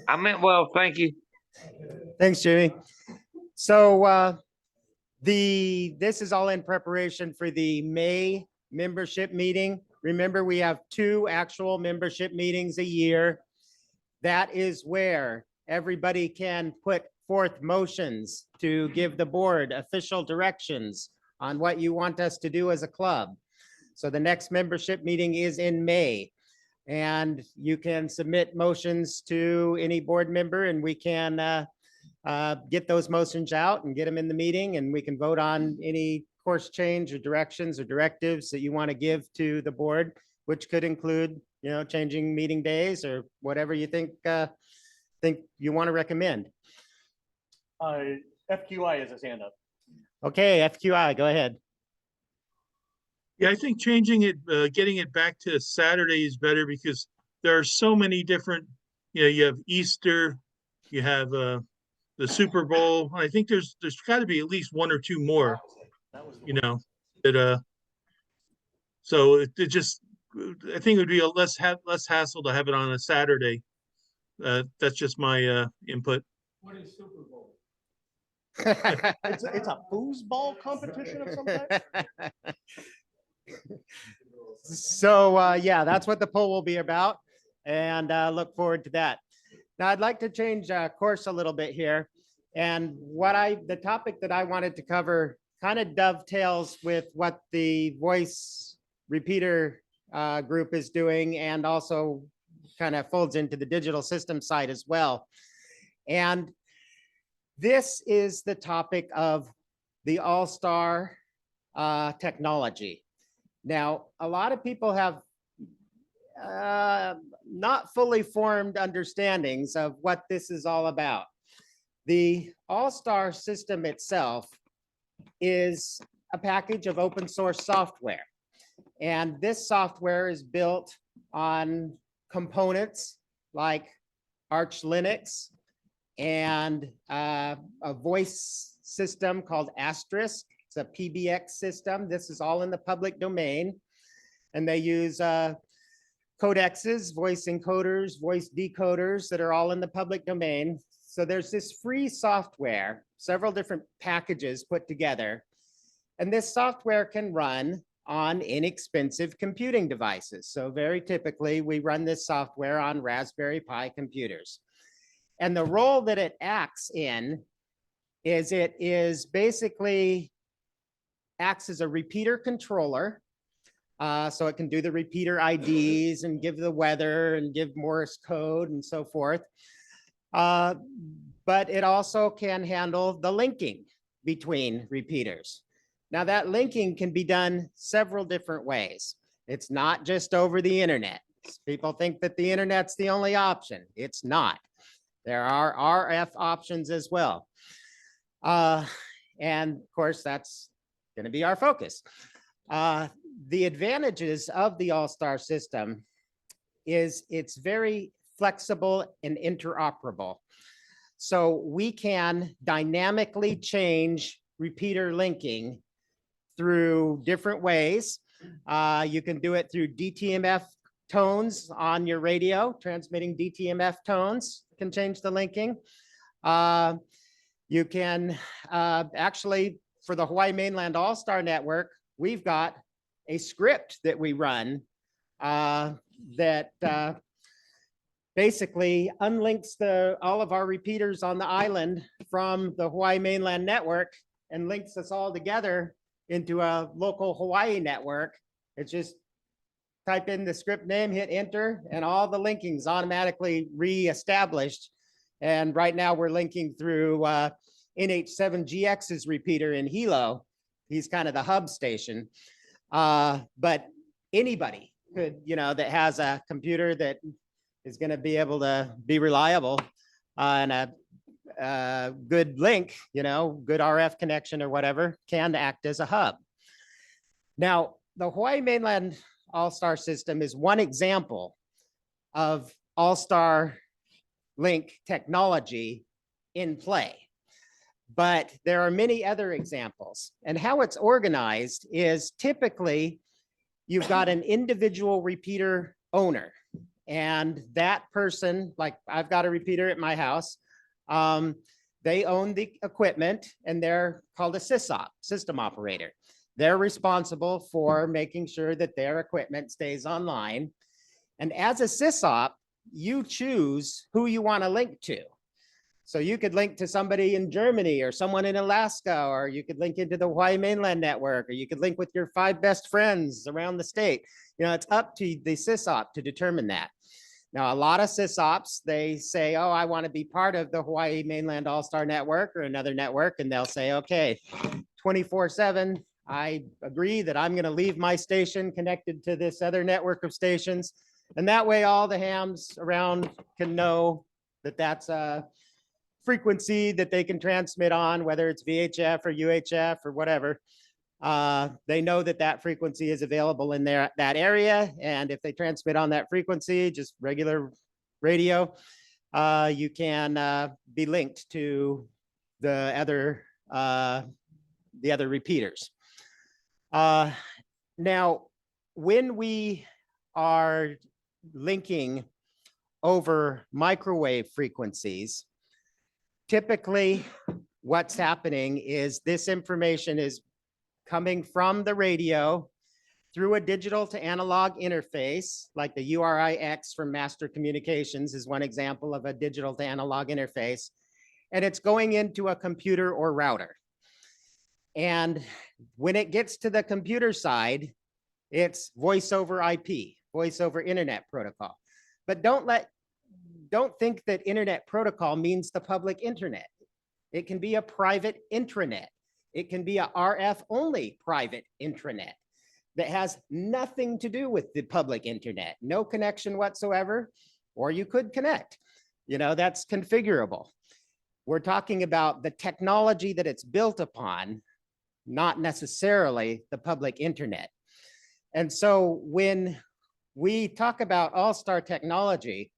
I meant well, thank you. Thanks, Jimmy. So This is all in preparation for the May membership meeting. Remember, we have 2 actual membership meetings a year. That is where everybody can put forth motions to give the board official directions on what you want us to do as a club. So the next membership meeting is in May. And you can submit motions to any board member, and we can get those motions out and get them in the meeting, and we can vote on any course change or directions or directives that you want to give to the board, which could include, you know, changing meeting days or whatever you think you want to recommend. FQI has his hand up. Okay, FQI, go ahead. Yeah, I think changing it, getting it back to Saturday is better because there are so many different, you know, you have Easter, you have the Super Bowl. I think there's got to be at least 1 or 2 more, you know, that so it just, I think it would be a less hassle to have it on a Saturday. That's just my input. What is Super Bowl? It's a foosball competition of some type? So yeah, that's what the poll will be about, and look forward to that. Now I'd like to change course a little bit here, and the topic that I wanted to cover kind of dovetails with what the voice repeater group is doing, and also kind of folds into the digital system side as well. And this is the topic of the all-star technology. Now, a lot of people have not fully formed understandings of what this is all about. The all-star system itself is a package of open source software. And this software is built on components like Arch Linux and a voice system called Asterisk. It's a PBX system. This is all in the public domain. And they use codexes, voice encoders, voice decoders that are all in the public domain. So there's this free software, several different packages put together. And this software can run on inexpensive computing devices. So very typically, we run this software on Raspberry Pi computers. And the role that it acts in is it is basically acts as a repeater controller. So it can do the repeater IDs and give the weather and give Morse code and so forth. But it also can handle the linking between repeaters. Now that linking can be done several different ways. It's not just over the internet. People think that the internet's the only option. It's not. There are RF options as well. And of course, that's going to be our focus. The advantages of the all-star system is it's very flexible and interoperable. So we can dynamically change repeater linking through different ways. You can do it through DTMF tones on your radio, transmitting DTMF tones can change the linking. You can actually, for the Hawaii Mainland All-Star Network, we've got a script that we run that basically unlinks all of our repeaters on the island from the Hawaii Mainland Network and links us all together into a local Hawaii network. It's just type in the script name, hit enter, and all the linkings automatically re-established. And right now we're linking through NH7GX's repeater in Hilo. He's kind of the hub station. But anybody could, that has a computer that is going to be able to be reliable and a good link, good RF connection or whatever, can act as a hub. Now, the Hawaii Mainland All-Star system is one example of All-Star link technology in play. But there are many other examples. And how it's organized is typically you've got an individual repeater owner. And that person, like I've got a repeater at my house, they own the equipment and they're called a sysop, system operator. They're responsible for making sure that their equipment stays online. And as a sysop, you choose who you want to link to. So you could link to somebody in Germany or someone in Alaska, or you could link into the Hawaii mainland network, or you could link with your 5 best friends around the state. You know, it's up to the sysop to determine that. Now, a lot of sysops, they say, oh, I want to be part of the Hawaii mainland all-star network or another network. And they'll say, okay, 24/7, I agree that I'm going to leave my station connected to this other network of stations. And that way all the hams around can know that that's a frequency that they can transmit on, whether it's VHF or UHF or whatever. They know that that frequency is available in that area. And if they transmit on that frequency, just regular radio, you can be linked to the other repeaters. Now, when we are linking over microwave frequencies, typically what's happening is this information is coming from the radio through a digital to analog interface, like the URIX from Master Communications is one example of a digital to analog interface, and it's going into a computer or router. And when it gets to the computer side, it's voice over IP, voice over internet protocol. But don't think that internet protocol means the public internet. It can be a private intranet. It can be a RF only private intranet that has nothing to do with the public internet, no connection whatsoever, or you could connect. You know, that's configurable. We're talking about the technology that it's built upon, not necessarily the public internet. And so when we talk about all-star technology,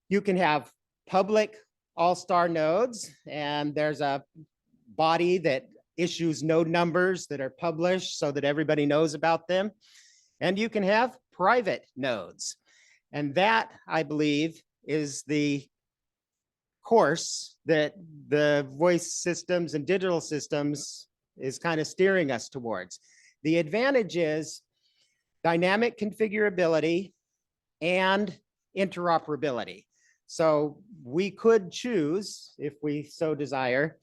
you can have public all-star nodes, and there's a body that issues node numbers that are published so that everybody knows about them. And you can have private nodes. And that, I believe, is the course that the voice systems and digital systems is kind of steering us towards. The advantage is dynamic configurability and interoperability. So we could choose, if we so desire,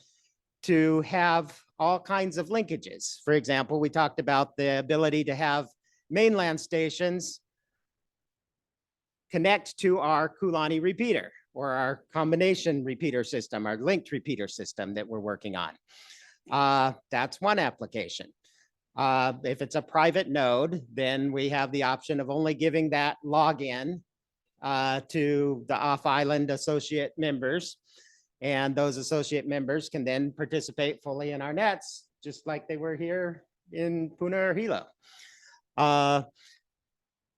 to have all kinds of linkages. For example, we talked about the ability to have mainland stations connect to our Kulani repeater or our combination repeater system, our linked repeater system that we're working on. That's one application. If it's a private node, then we have the option of only giving that login to the off-island associate members. And those associate members can then participate fully in our nets, just like they were here in Puna or Hilo.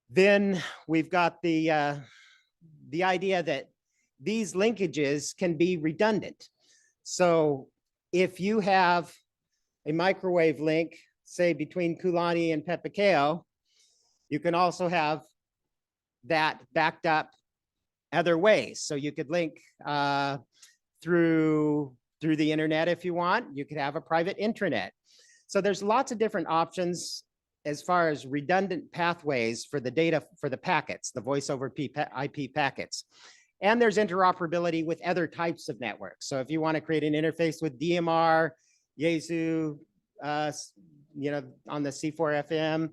Then we've got the idea that these linkages can be redundant. So if you have a microwave link, say between Kulani and Pepakeo, you can also have that backed up other ways. So you could link through the internet if you want. You could have a private intranet. So there's lots of different options as far as redundant pathways for the data, for the packets, the voice over IP packets. And there's interoperability with other types of networks. So if you want to create an interface with DMR, Yaesu, you know, on the C4 FM,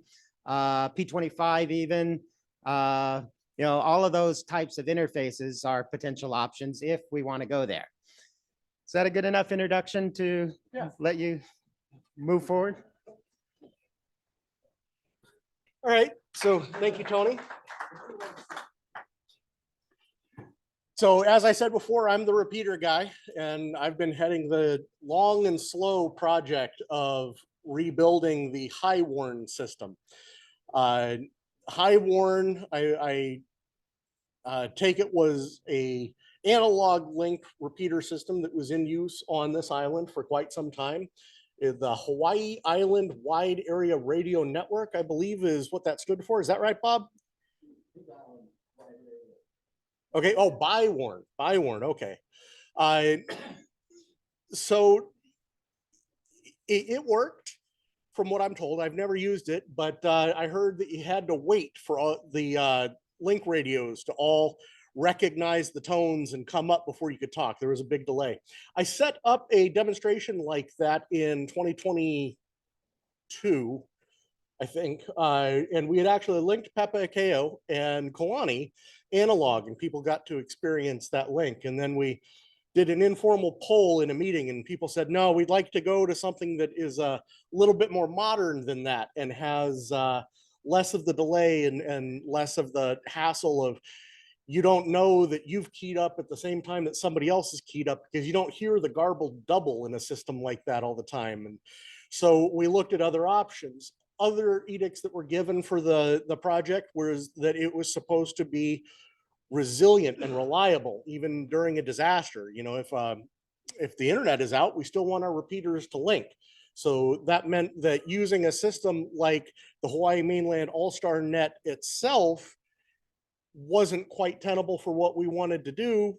P25 even, you know, all of those types of interfaces are potential options if we want to go there. Is that a good enough introduction to let you move forward? All right, so thank you, Tony. So as I said before, I'm the repeater guy, and I've been heading the long and slow project of rebuilding the high warn system. High warn, I take it, was a analog link repeater system that was in use on this island for quite some time. The Hawaii Island Wide Area Radio Network, I believe, is what that stood for. Is that right, Bob? Okay, oh, BIWARN, okay. So it worked from what I'm told. I've never used it, but I heard that you had to wait for all the link radios to all recognize the tones and come up before you could talk. There was a big delay. I set up a demonstration like that in 2022, I think, and we had actually linked Pepe Kao and Kalani analog, and people got to experience that link. And then we did an informal poll in a meeting, and people said, no, we'd like to go to something that is a little bit more modern than that and has less of the delay and less of the hassle of you don't know that you've keyed up at the same time that somebody else is keyed up, because you don't hear the garbled double in a system like that all the time. And so we looked at other options. Other edicts that were given for the project was that it was supposed to be resilient and reliable even during a disaster. You know, if the internet is out, we still want our repeaters to link. So that meant that using a system like the Hawaii mainland all-star net itself wasn't quite tenable for what we wanted to do.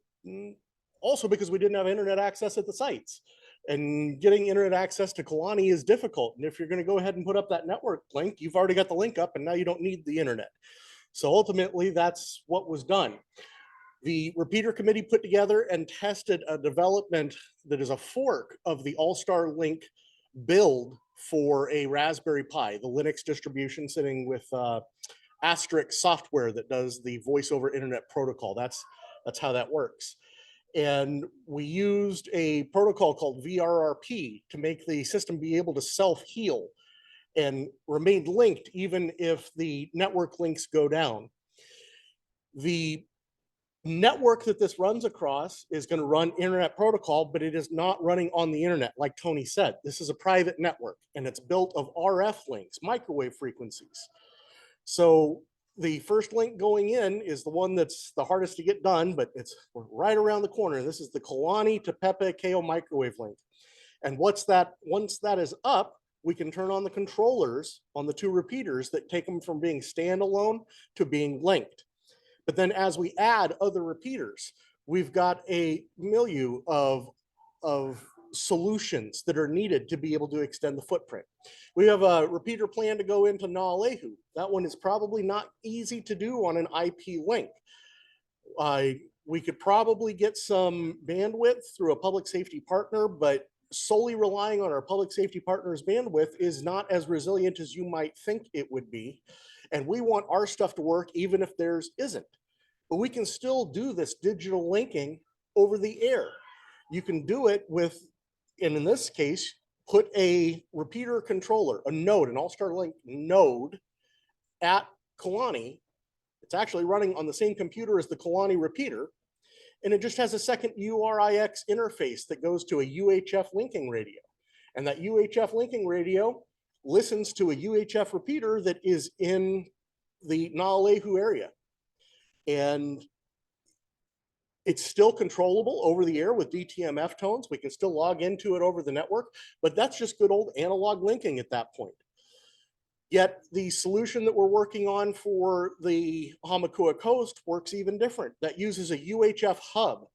Also because we didn't have internet access at the sites, and getting internet access to Kalani is difficult. And if you're going to go ahead and put up that network link, you've already got the link up and now you don't need the internet. So ultimately, that's what was done. The repeater committee put together and tested a development that is a fork of the All-Star Link build for a Raspberry Pi, the Linux distribution sitting with Asterisk software that does the voice over internet protocol. That's how that works. And we used a protocol called VRRP to make the system be able to self-heal and remain linked even if the network links go down. The network that this runs across is going to run internet protocol, but it is not running on the internet. Like Tony said, this is a private network and it's built of RF links, microwave frequencies. So the first link going in is the one that's the hardest to get done, but it's right around the corner. This is the Kalani to Pepe Kao microwave link. And once that is up, we can turn on the controllers on the two repeaters that take them from being standalone to being linked. But then as we add other repeaters, we've got a milieu of solutions that are needed to be able to extend the footprint. We have a repeater plan to go into Na'alehu. That one is probably not easy to do on an IP link. We could probably get some bandwidth through a public safety partner, but solely relying on our public safety partner's bandwidth is not as resilient as you might think it would be. And we want our stuff to work even if theirs isn't. But we can still do this digital linking over the air. You can do it with, and in this case, put a repeater controller, a node, an All-Star Link node at Kalani. It's actually running on the same computer as the Kalani repeater, and it just has a second URIX interface that goes to a UHF linking radio. And that UHF linking radio listens to a UHF repeater that is in the Na'alehu area. And it's still controllable over the air with DTMF tones. We can still log into it over the network, but that's just good old analog linking at that point. Yet the solution that we're working on for the Hamakua Coast works even different. That uses a UHF hub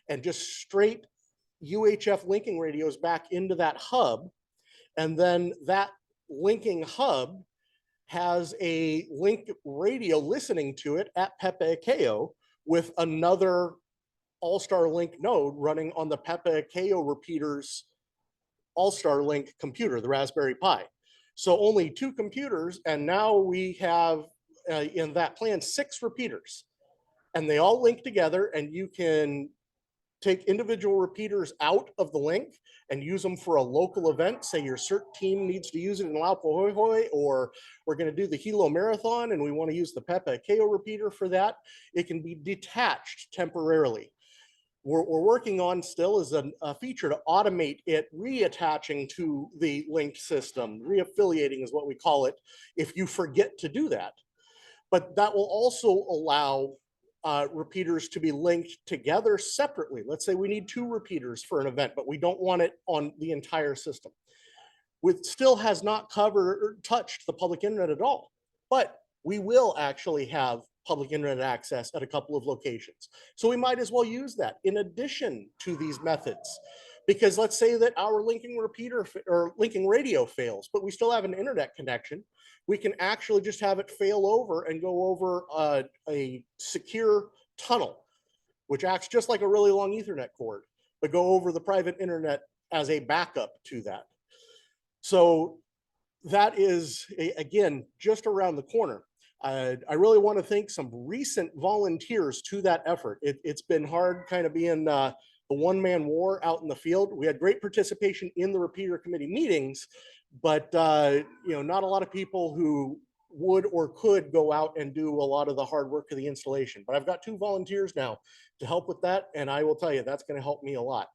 and just straight UHF linking radios back into that hub. And then that linking hub has a link radio listening to it at Pepe Kao with another All-Star Link node running on the Pepe Kao repeater's All-Star Link computer, the Raspberry Pi. So only two computers, and now we have in that plan 6 repeaters, and they all link together, and you can take individual repeaters out of the link and use them for a local event. Say your CERT team needs to use it in Laupahoehoe, or we're going to do the Hilo Marathon and we want to use the Pepe Kao repeater for that. It can be detached temporarily. We're working on still is a feature to automate it reattaching to the linked system. Reaffiliating is what we call it if you forget to do that. But that will also allow repeaters to be linked together separately. Let's say we need 2 repeaters for an event, but we don't want it on the entire system. It still has not covered or touched the public internet at all, but we will actually have public internet access at a couple of locations. So we might as well use that in addition to these methods. Because let's say that our linking repeater or linking radio fails, but we still have an internet connection. We can actually just have it fail over and go over a secure tunnel, which acts just like a really long Ethernet cord, but go over the private internet as a backup to that. So that is, again, just around the corner. I really want to thank some recent volunteers to that effort. It's been hard kind of being the one-man war out in the field. We had great participation in the repeater committee meetings, but not a lot of people who would or could go out and do a lot of the hard work of the installation. But I've got 2 volunteers now to help with that, and I will tell you that's going to help me a lot.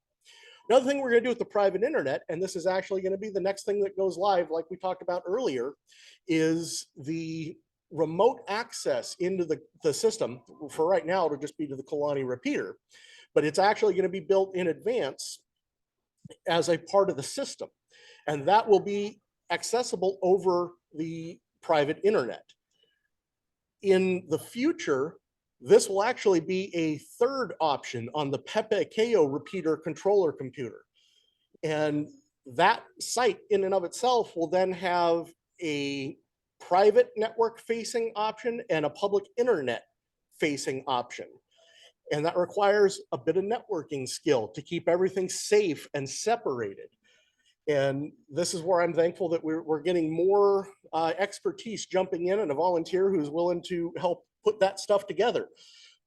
Another thing we're going to do with the private internet, and this is actually going to be the next thing that goes live, like we talked about earlier, is the remote access into the system. For right now, it'll just be to the Kalani repeater, but it's actually going to be built in advance as a part of the system. And that will be accessible over the private internet. In the future, this will actually be a third option on the Pepe KO repeater controller computer. And that site in and of itself will then have a private network facing option and a public internet facing option. And that requires a bit of networking skill to keep everything safe and separated. And this is where I'm thankful that we're getting more expertise jumping in, and a volunteer who's willing to help put that stuff together.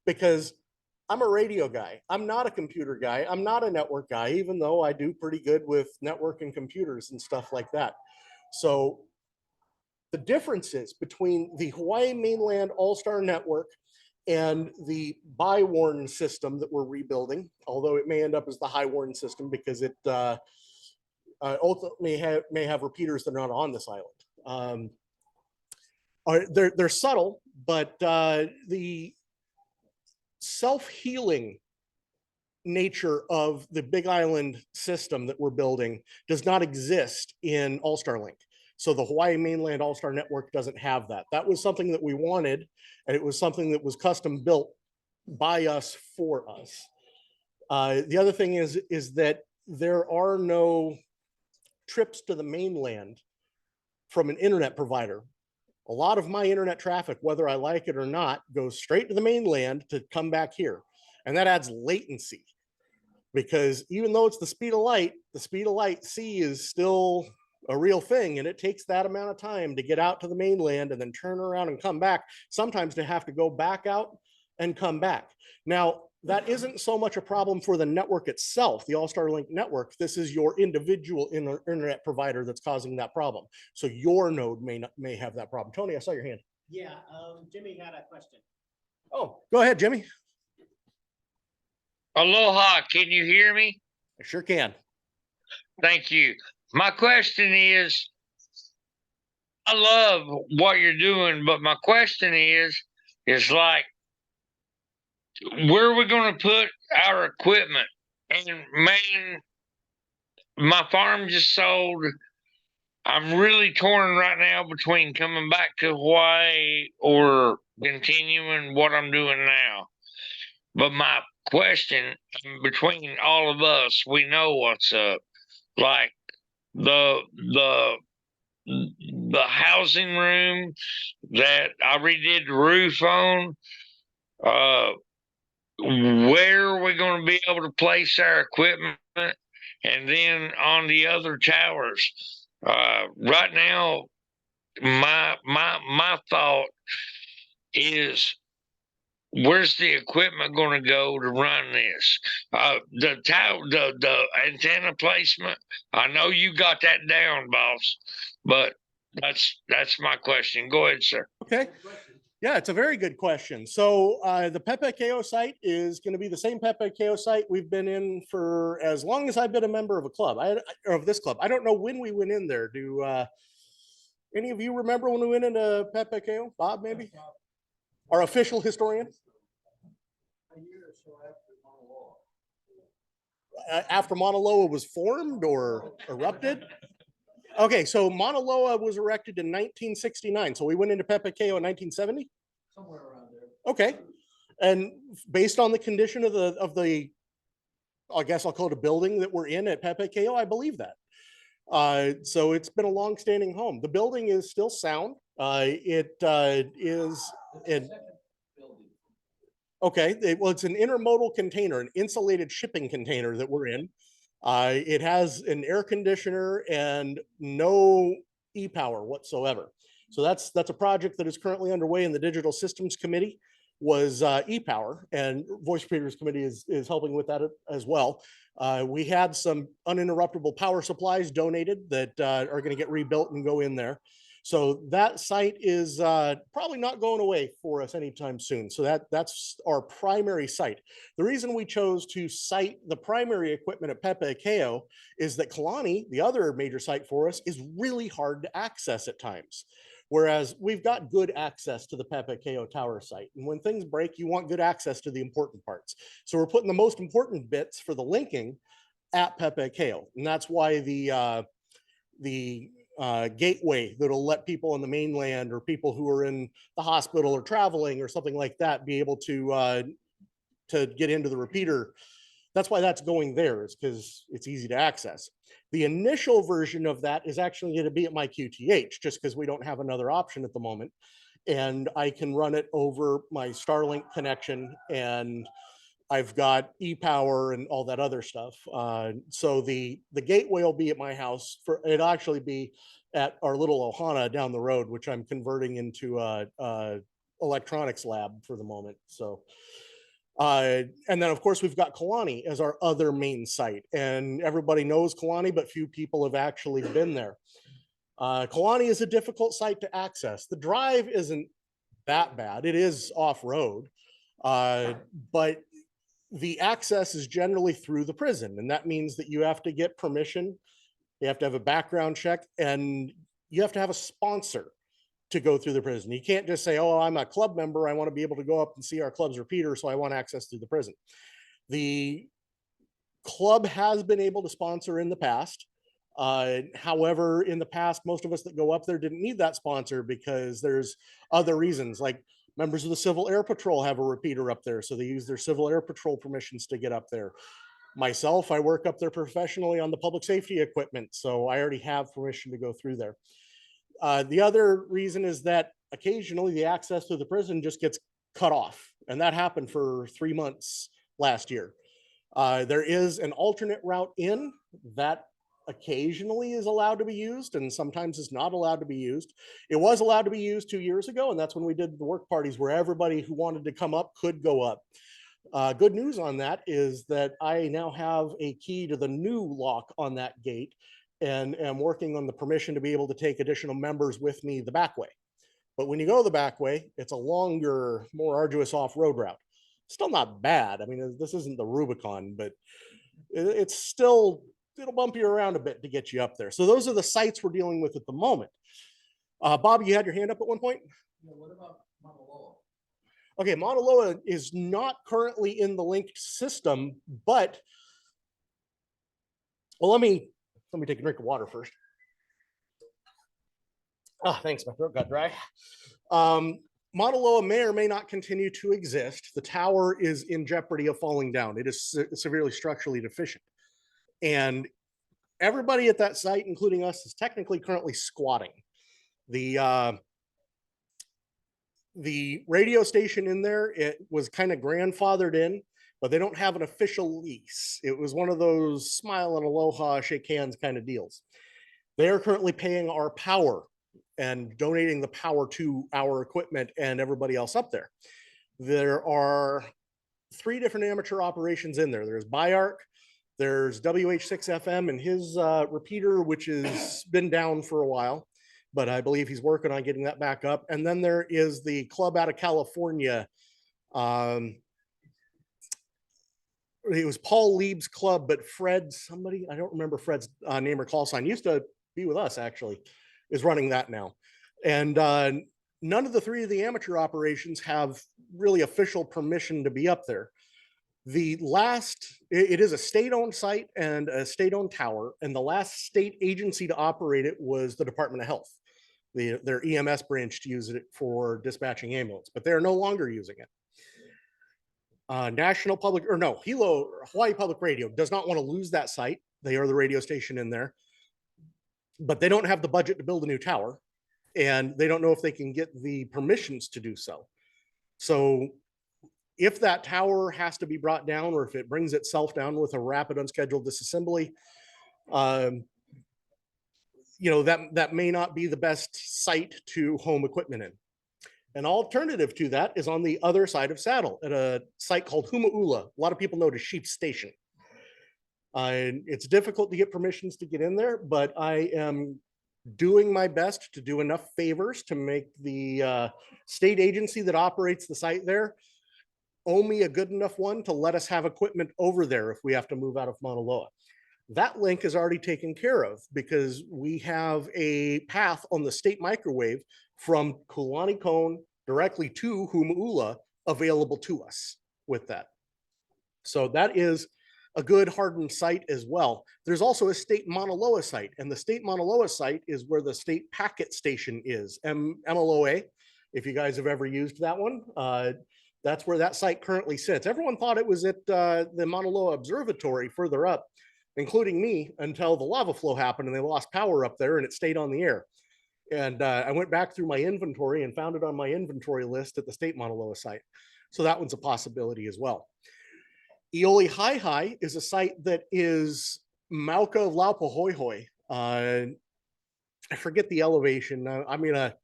Because I'm a radio guy. I'm not a computer guy. I'm not a network guy, even though I do pretty good with network and computers and stuff like that. So the differences between the Hawaii mainland all-star network and the Bywarn system that we're rebuilding, although it may end up as the Highwarn system because it ultimately may have repeaters that are not on this island. They're subtle, but the self-healing nature of the Big Island system that we're building does not exist in All-Star Link. So the Hawaii mainland All-Star Network doesn't have that. That was something that we wanted, and it was something that was custom built by us for us. The other thing is that there are no trips to the mainland from an internet provider. A lot of my internet traffic, whether I like it or not, goes straight to the mainland to come back here. And that adds latency, because even though it's the speed of light C is still a real thing, and it takes that amount of time to get out to the mainland and then turn around and come back, sometimes to have to go back out and come back. Now, that isn't so much a problem for the network itself, the All-Star Link network. This is your individual internet provider that's causing that problem. So your node may have that problem. Tony, I saw your hand. Yeah, Jimmy had a question. Oh, go ahead, Jimmy. Aloha, can you hear me? I sure can. Thank you. My question is, I love what you're doing, but my question is like, where are we going to put our equipment? And man, my farm just sold. I'm really torn right now between coming back to Hawaii or continuing what I'm doing now. But my question, between all of us, we know what's up. Like the housing room that I redid the roof on, where are we going to be able to place our equipment? And then on the other towers, right now, my thought is, where's the equipment going to go to run this? The antenna placement. I know you got that down, boss, but that's my question. Go ahead, sir. Okay. Yeah, it's a very good question. So the Pepe KO site is going to be the same Pepe KO site we've been in for as long as I've been a member of a club, or of this club. I don't know when we went in there. Do any of you remember when we went into Pepe KO? Bob, maybe? Our official historian? After Mauna Loa was formed or erupted? Okay, so Mauna Loa was erected in 1969. So we went into Pepe KO in 1970? Somewhere around there. Okay. And based on the condition of the I guess I'll call it a building that we're in at Pepe KO. I believe that. So it's been a long-standing home. The building is still sound. Well, it's an intermodal container, an insulated shipping container that we're in. It has an air conditioner and no e-power whatsoever. So that's a project that is currently underway in the Digital Systems Committee, was e-power, and Voice Repeaters Committee is helping with that as well. We had some uninterruptible power supplies donated that are going to get rebuilt and go in there. So that site is probably not going away for us anytime soon. So that's our primary site. The reason we chose to site the primary equipment at Pepe KO is that Kalani, the other major site for us, is really hard to access at times. Whereas we've got good access to the Pepe KO tower site. And when things break, you want good access to the important parts. So we're putting the most important bits for the linking at Pepe KO. And that's why the gateway that'll let people on the mainland or people who are in the hospital or traveling or something like that be able to get into the repeater. That's why that's going there, is because it's easy to access. The initial version of that is actually going to be at my QTH, just because we don't have another option at the moment. And I can run it over my Starlink connection, and I've got e-power and all that other stuff. So the gateway will be at my house. It'll actually be at our little Ohana down the road, which I'm converting into a electronics lab for the moment. So. And then of course we've got Kalani as our other main site, and everybody knows Kalani, but few people have actually been there. Kalani is a difficult site to access. The drive isn't that bad. It is off-road, but the access is generally through the prison. And that means that you have to get permission. You have to have a background check, and you have to have a sponsor to go through the prison. You can't just say, oh, I'm a club member, I want to be able to go up and see our club's repeater, so I want access through the prison. The club has been able to sponsor in the past. However, in the past, most of us that go up there didn't need that sponsor because there's other reasons, like members of the Civil Air Patrol have a repeater up there, so they use their Civil Air Patrol permissions to get up there. Myself, I work up there professionally on the public safety equipment, so I already have permission to go through there. The other reason is that occasionally the access to the prison just gets cut off, and that happened for 3 months last year. There is an alternate route in that occasionally is allowed to be used, and sometimes is not allowed to be used. It was allowed to be used 2 years ago, and that's when we did the work parties where everybody who wanted to come up could go up. Good news on that is that I now have a key to the new lock on that gate, and am working on the permission to be able to take additional members with me the back way. But when you go the back way, it's a longer, more arduous off-road route. Still not bad. I mean, this isn't the Rubicon, but it's still, it'll bump you around a bit to get you up there. So those are the sites we're dealing with at the moment. Bob, you had your hand up at one point? Yeah, what about Mauna Loa? Okay, Mauna Loa is not currently in the linked system, but, well, let me take a drink of water first. Oh, thanks, my throat got dry. Mauna Loa may or may not continue to exist. The tower is in jeopardy of falling down. It is severely structurally deficient. And everybody at that site, including us, is technically currently squatting. The radio station in there, it was kind of grandfathered in, but they don't have an official lease. It was one of those smile and aloha, shake hands kind of deals. They are currently paying our power and donating the power to our equipment and everybody else up there. There are 3 different amateur operations in there. There's BIARC, there's WH6FM and his repeater, which has been down for a while, but I believe he's working on getting that back up. And then there is the club out of California. It was Paul Lieb's club, but Fred, somebody, I don't remember Fred's name or call sign, used to be with us actually, is running that now. And none of the 3 of the amateur operations have really official permission to be up there. The last, it is a state-owned site and a state-owned tower, and the last state agency to operate it was the Department of Health. Their EMS branch to use it for dispatching ambulance, but they're no longer using it. National Public, or no, Hawaii Public Radio does not want to lose that site. They are the radio station in there, but they don't have the budget to build a new tower, and they don't know if they can get the permissions to do so. So if that tower has to be brought down, or if it brings itself down with a rapid unscheduled disassembly, that may not be the best site to home equipment in. An alternative to that is on the other side of Saddle at a site called Humaula. A lot of people know it as Sheep Station. It's difficult to get permissions to get in there, but I am doing my best to do enough favors to make the state agency that operates the site there owe me a good enough one to let us have equipment over there if we have to move out of Mauna Loa. That link is already taken care of because we have a path on the state microwave from Kulani Cone directly to Humaula available to us with that. So that is a good hardened site as well. There's also a state Mauna Loa site, and the state Mauna Loa site is where the state packet station is, MLOA. If you guys have ever used that one, that's where that site currently sits. Everyone thought it was at the Mauna Loa Observatory further up, including me, until the lava flow happened and they lost power up there and it stayed on the air. And I went back through my inventory and found it on my inventory list at the state Mauna Loa site. So that one's a possibility as well. Ioli Hai is a site that is Mauka of Laupahoehoe. I forget the elevation. I'm going to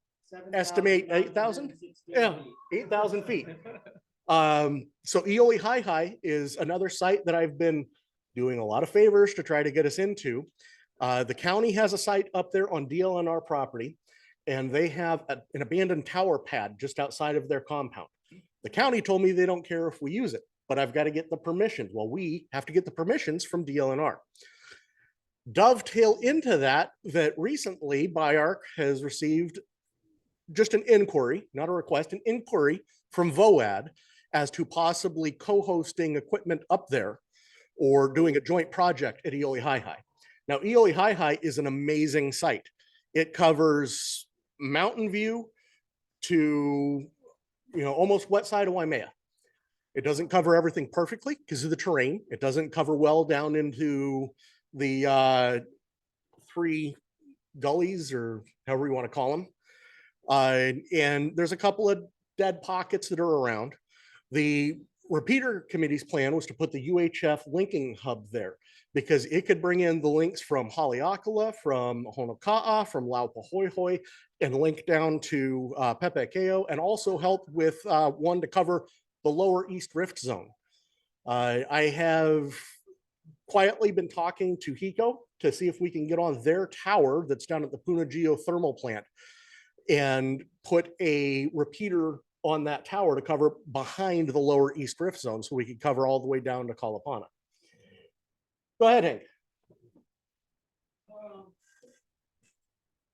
estimate 8,000. Yeah, 8,000 feet. So Ioli Hai is another site that I've been doing a lot of favors to try to get us into. The county has a site up there on DLNR property, and they have an abandoned tower pad just outside of their compound. The county told me they don't care if we use it, but I've got to get the permission. Well, we have to get the permissions from DLNR. Dovetail into that recently BIARC has received just an inquiry, not a request, an inquiry from VOAD as to possibly co-hosting equipment up there or doing a joint project at Ioli Hai. Now, Ioli Hai is an amazing site. It covers Mountain View to, almost west side of Waimea. It doesn't cover everything perfectly because of the terrain. It doesn't cover well down into the 3 gullies, or however you want to call them. And there's a couple of dead pockets that are around. The repeater committee's plan was to put the UHF linking hub there because it could bring in the links from Haleakala, from Honoka'a, from Laupahoehoe, and link down to Pepekeo, and also help with one to cover the lower East Rift Zone. I have quietly been talking to HECO to see if we can get on their tower that's down at the Puna geothermal plant and put a repeater on that tower to cover behind the lower East Rift Zone so we could cover all the way down to Kalapana. Go ahead, Hank.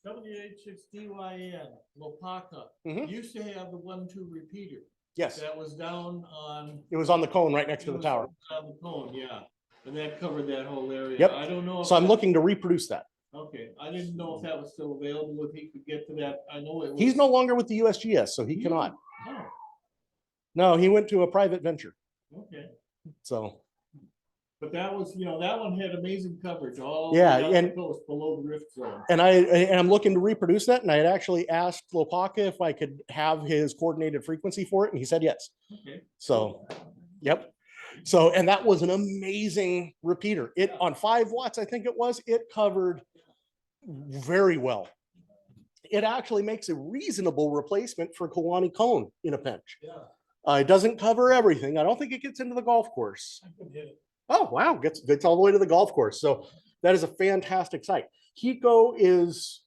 WH6DYN, Lopaka, used to have the 1-2 repeater. Yes. That was down on. It was on the cone right next to the tower. On the cone, yeah. And that covered that whole area. Yep. I don't know. So I'm looking to reproduce that. Okay, I didn't know if that was still available, if he could get to that. I know it was. He's no longer with the USGS, so he cannot. Oh, No, he went to a private venture. okay. So. But that was, that one had amazing coverage all Yeah, down and the coast below the rift zone. And I'm looking to reproduce that. And I had actually asked Lopaka if I could have his coordinated frequency for it, and he said yes. Okay. So, yep. So, and that was an amazing repeater. It on 5 watts, I think it was. It covered very well. It actually makes a reasonable replacement for Kalani Cone in a pinch. Yeah. It doesn't cover everything. I don't think it gets into the golf course. I could hit it. Oh, wow. Gets all the way to the golf course. So that is a fantastic site. HECO is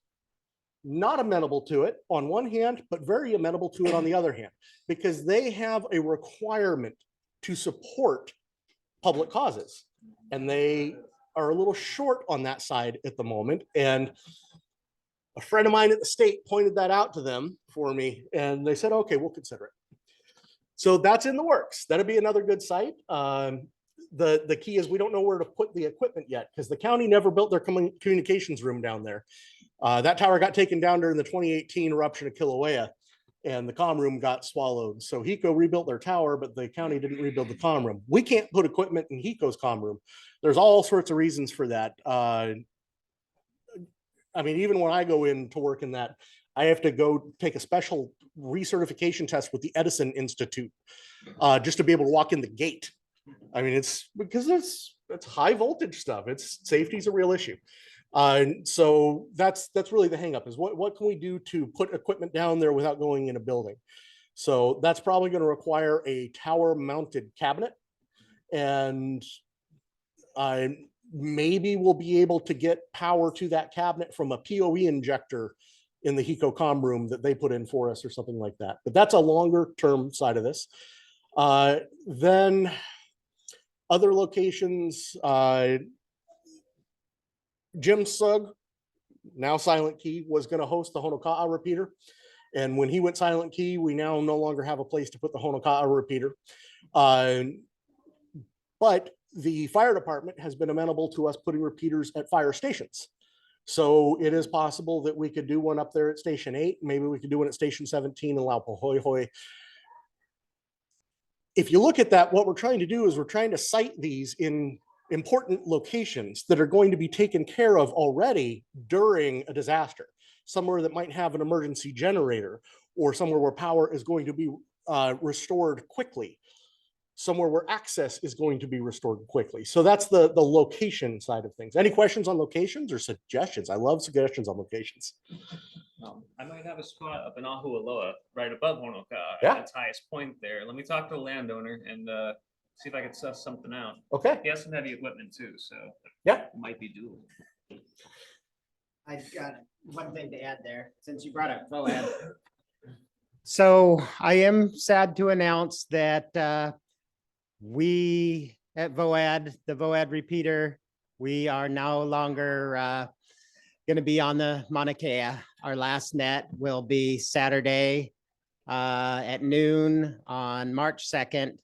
not amenable to it on one hand, but very amenable to it on the other hand, because they have a requirement to support public causes. And they are a little short on that side at the moment. And a friend of mine at the state pointed that out to them for me. And they said, okay, we'll consider it. So that's in the works. That'd be another good site. The key is we don't know where to put the equipment yet because the county never built their communications room down there. That tower got taken down during the 2018 eruption of Kilauea, and the comm room got swallowed. So HECO rebuilt their tower, but the county didn't rebuild the comm room. We can't put equipment in HECO's comm room. There's all sorts of reasons for that. I mean, even when I go in to work in that, I have to go take a special recertification test with the Edison Institute just to be able to walk in the gate. I mean, it's because it's high voltage stuff. It's safety is a real issue. So that's really the hangup is what can we do to put equipment down there without going in a building? So that's probably going to require a tower mounted cabinet, and maybe we'll be able to get power to that cabinet from a PoE injector in the HECO comm room that they put in for us or something like that. But that's a longer term side of this. Then other locations, Jim Sugg, now Silent Key, was going to host the Honoka'a repeater. And when he went Silent Key, we now no longer have a place to put the Honoka'a repeater. But the fire department has been amenable to us putting repeaters at fire stations. So it is possible that we could do one up there at Station 8. Maybe we could do one at Station 17 in Laupahoehoe. If you look at that, what we're trying to do is we're trying to site these in important locations that are going to be taken care of already during a disaster. Somewhere that might have an emergency generator, or somewhere where power is going to be restored quickly. Somewhere where access is going to be restored quickly. So that's the location side of things. Any questions on locations or suggestions? I love suggestions on locations. I might have a spot up in Ahualoa, right above Honoka'a, Yeah. at its highest point there. Let me talk to the landowner and see if I can suss something out. Okay. He has some heavy equipment too, so yeah, it might be doable. I've got one thing to add there, since you brought up VOAD. So I am sad to announce that we at VOAD, the VOAD repeater, we are no longer going to be on the Mauna Kea. Our last net will be Saturday at noon on March 2nd.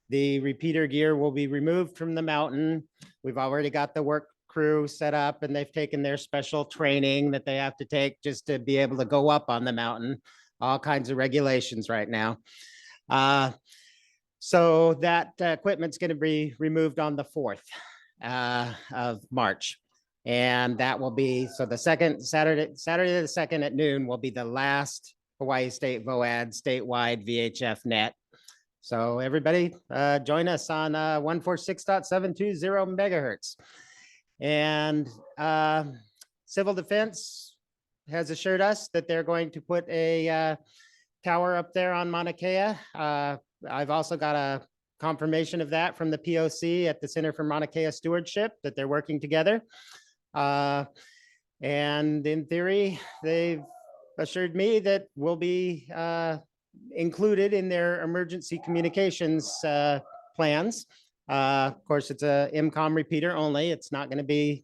The repeater gear will be removed from the mountain. We've already got the work crew set up, and they've taken their special training that they have to take just to be able to go up on the mountain. All kinds of regulations right now. So that equipment's going to be removed on the 4th of March. And that will be, so the Saturday the 2nd at noon will be the last Hawaii State VOAD statewide VHF net. So everybody join us on 146.720 megahertz. And Civil Defense has assured us that they're going to put a tower up there on Mauna Kea. I've also got a confirmation of that from the POC at the Center for Mauna Kea Stewardship that they're working together. And in theory, they've assured me that we'll be included in their emergency communications plans. Of course, it's a MCOM repeater only. It's not going to be,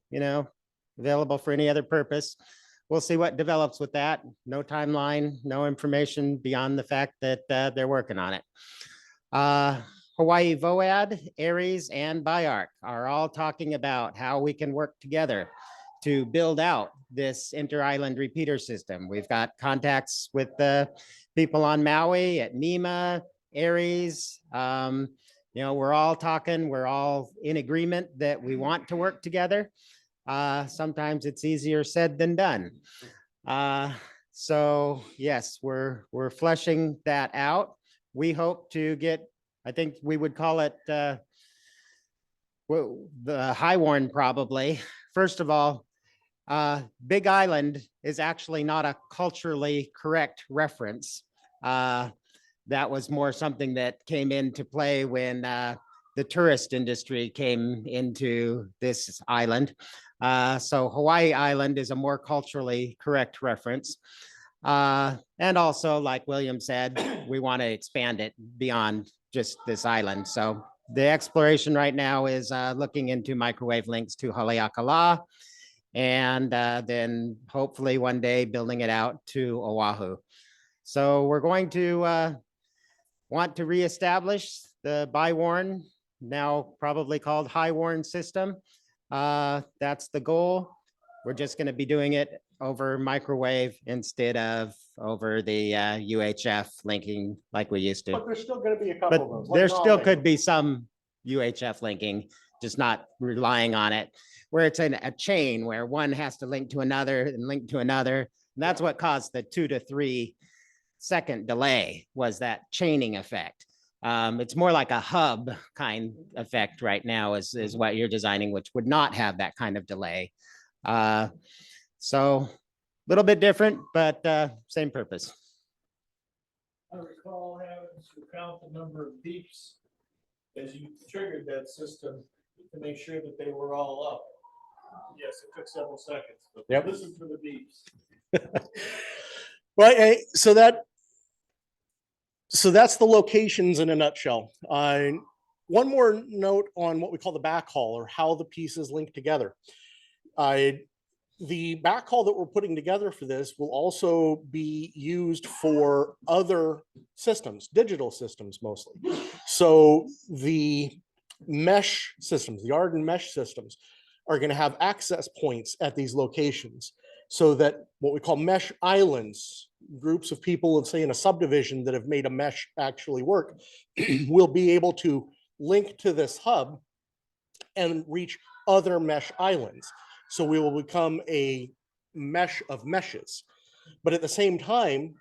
available for any other purpose. We'll see what develops with that. No timeline, no information beyond the fact that they're working on it. Hawaii VOAD, ARES, and BIARC are all talking about how we can work together to build out this inter-island repeater system. We've got contacts with the people on Maui at NEMA, ARES. We're all talking, we're all in agreement that we want to work together. Sometimes it's easier said than done. So yes, we're fleshing that out. We hope to get, I think we would call it the high warn probably. First of all, Big Island is actually not a culturally correct reference. That was more something that came into play when the tourist industry came into this island. So Hawaii Island is a more culturally correct reference. And also, like William said, we want to expand it beyond just this island. So the exploration right now is looking into microwave links to Haleakala, and then hopefully one day building it out to Oahu. So we're going to want to reestablish the BIWARN, now probably called High Warn system. That's the goal. We're just going to be doing it over microwave instead of over the UHF linking like we used to. But there's still going to be a But couple of those. like there Ron still mentioned. could be some UHF linking, just not relying on it, where it's in a chain where one has to link to another and link to another. And that's what caused the 2 to 3 second delay, was that chaining effect. It's more like a hub kind effect right now is what you're designing, which would not have that kind of delay. So a little bit different, but same purpose. I recall having to count the number of beeps as you triggered that system to make sure that they were all up. Yes, it took several seconds, but Yep. listen for the beeps. Right. So that's the locations in a nutshell. One more note on what we call the backhaul, or how the pieces link together. The backhaul that we're putting together for this will also be used for other systems, digital systems mostly. So the mesh systems, the Arden mesh systems, are going to have access points at these locations, so that what we call mesh islands, groups of people, say in a subdivision that have made a mesh actually work, will be able to link to this hub and reach other mesh islands. So we will become a mesh of meshes. But at the same time,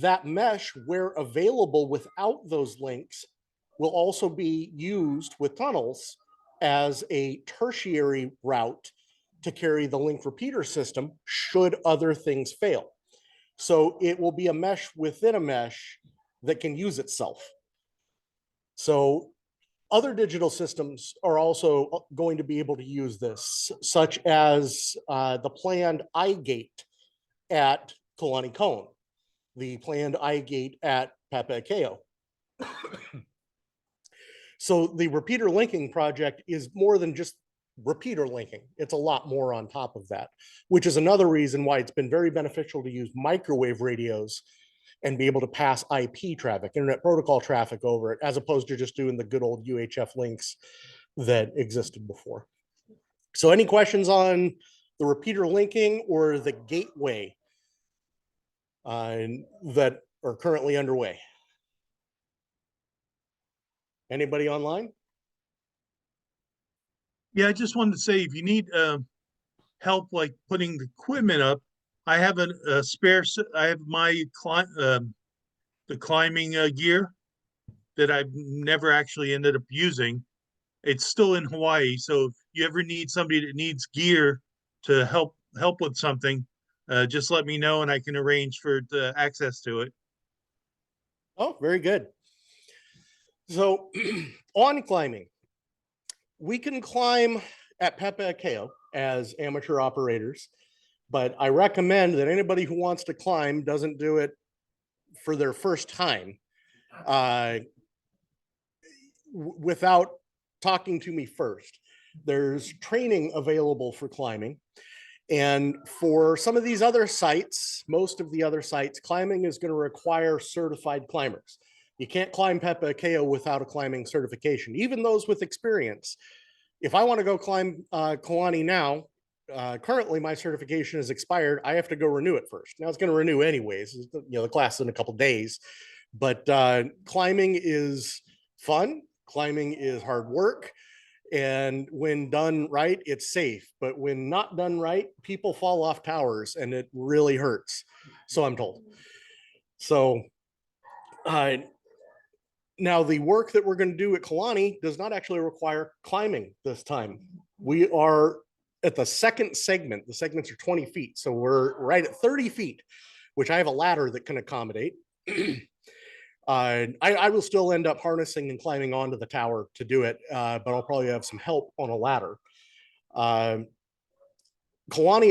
that mesh, where available without those links, will also be used with tunnels as a tertiary route to carry the link repeater system should other things fail. So it will be a mesh within a mesh that can use itself. So other digital systems are also going to be able to use this, such as the planned iGate at Kalani Cone, the planned iGate at Papakeo. So the repeater linking project is more than just repeater linking. It's a lot more on top of that, which is another reason why it's been very beneficial to use microwave radios and be able to pass IP traffic, internet protocol traffic over it, as opposed to just doing the good old UHF links that existed before. So any questions on the repeater linking or the gateway that are currently underway? Anybody online? Yeah, I just wanted to say, if you need help like putting the equipment up, I have a spare. I have my the climbing gear that I've never actually ended up using. It's still in Hawaii, so if you ever need somebody that needs gear to help with something, just let me know and I can arrange for the access to it. Oh, very good. So on climbing, we can climb at Papakeo as amateur operators, but I recommend that anybody who wants to climb doesn't do it for their first time without talking to me first. There's training available for climbing. And for some of these other sites, most of the other sites, climbing is going to require certified climbers. You can't climb Papakeo without a climbing certification, even those with experience. If I want to go climb Kalani now, currently my certification is expired. I have to go renew it first. Now it's going to renew anyways. You know, the class is in a couple days, but climbing is fun. Climbing is hard work. And when done right, it's safe. But when not done right, people fall off towers and it really hurts. So I'm told. So now the work that we're going to do at Kalani does not actually require climbing this time. We are at the second segment. The segments are 20 feet. So we're right at 30 feet, which I have a ladder that can accommodate. I will still end up harnessing and climbing onto the tower to do it, but I'll probably have some help on a ladder. Kalani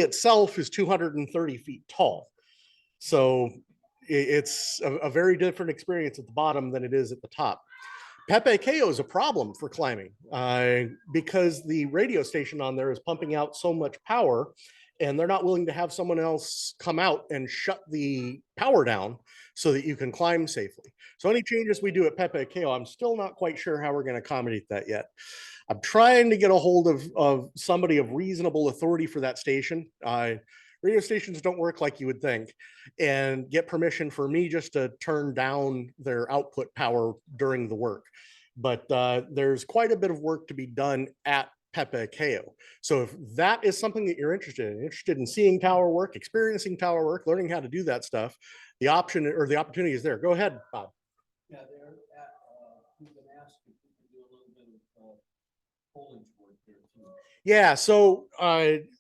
itself is 230 feet tall. So it's a very different experience at the bottom than it is at the top. Papakeo is a problem for climbing because the radio station on there is pumping out so much power and they're not willing to have someone else come out and shut the power down so that you can climb safely. So any changes we do at Pepe Kao, I'm still not quite sure how we're going to accommodate that yet. I'm trying to get a hold of somebody of reasonable authority for that station. Radio stations don't work like you would think, and get permission for me just to turn down their output power during the work. But there's quite a bit of work to be done at Pepe Kao. So if that is something that you're interested in seeing tower work, experiencing tower work, learning how to do that stuff, the option or the opportunity is there. Go ahead, Bob. Yeah, we've been asked if we can do a little bit of foliage work there too. Yeah, so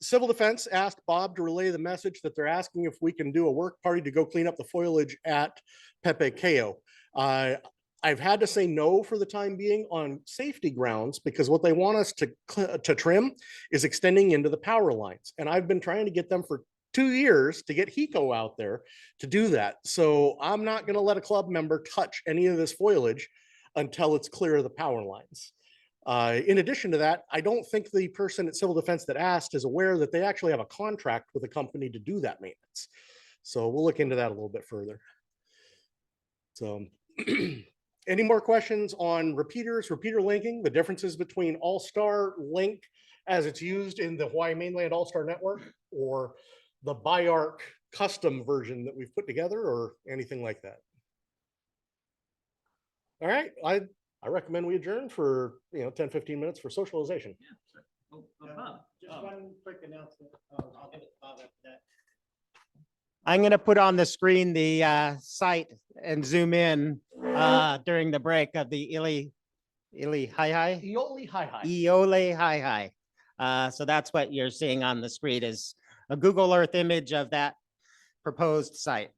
Civil Defense asked Bob to relay the message that they're asking if we can do a work party to go clean up the foliage at Pepe Kao. I've had to say no for the time being on safety grounds because what they want us to trim is extending into the power lines. And I've been trying to get them for 2 years to get HECO out there to do that. So I'm not going to let a club member touch any of this foliage until it's clear of the power lines. In addition to that, I don't think the person at Civil Defense that asked is aware that they actually have a contract with a company to do that maintenance. So we'll look into that a little bit further. So any more questions on repeaters, repeater linking, the differences between All-Star Link as it's used in the Hawaii Mainland All-Star Network or the BIARC custom version that we've put together or anything like that? All right, I recommend we adjourn for 10, 15 minutes for socialization. Just one quick announcement. I'll give it to Bob after that. I'm going to put on the screen the site and zoom in during the break of the Eole Hi. So that's what you're seeing on the screen is a Google Earth image of that proposed site.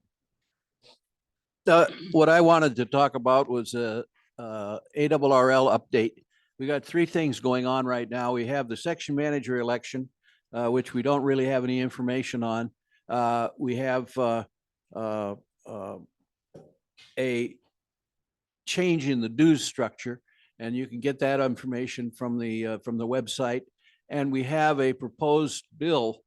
What I wanted to talk about was a ARRL update. We got 3 things going on right now. We have the section manager election, which we don't really have any information on. We have a change in the dues structure, and you can get that information from the website. And we have a proposed bill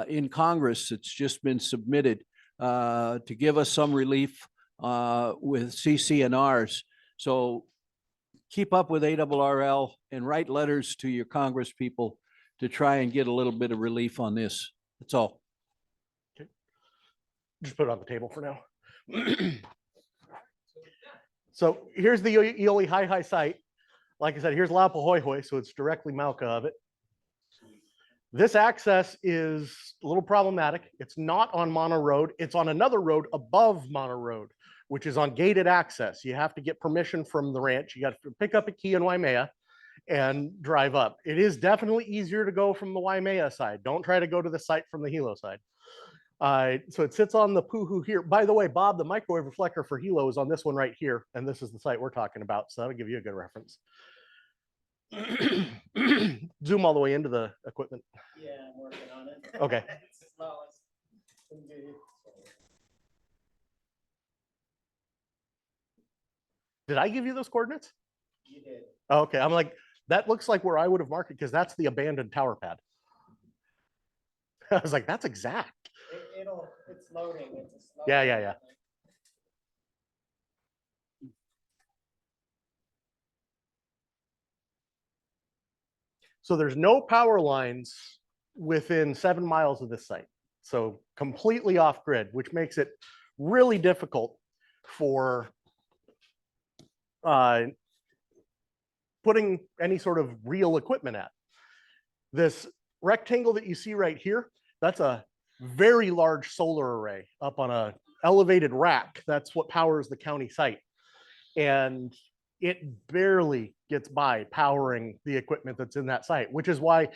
in Congress that's just been submitted to give us some relief with CC&Rs. So keep up with ARRL and write letters to your Congress people to try and get a little bit of relief on this. That's all. Okay. Just put it on the table for now. So here's the Eole Hi site. Like I said, here's Laupahoehoe, so it's directly Mauka of it. This access is a little problematic. It's not on Mono Road. It's on another road above Mono Road, which is on gated access. You have to get permission from the ranch. You got to pick up a key in Waimea and drive up. It is definitely easier to go from the Waimea side. Don't try to go to the site from the Hilo side. So it sits on the Puhu here. By the way, Bob, the microwave reflector for Hilo is on this one right here, and this is the site we're talking about, so that'll give you a good reference. Zoom all the way into the equipment. Yeah, I'm working on it. Okay. It's the slowest. Did I give you those coordinates? You did. Okay, I'm like, that looks like where I would have marked it because that's the abandoned tower pad. I was like, that's exact. It's loading. It's a slow Yeah. So there's no power lines within 7 miles of this site. So completely off grid, which makes it really difficult for putting any sort of real equipment at. This rectangle that you see right here, that's a very large solar array up on a elevated rack. That's what powers the county site. And it barely gets by powering the equipment that's in that site, which is why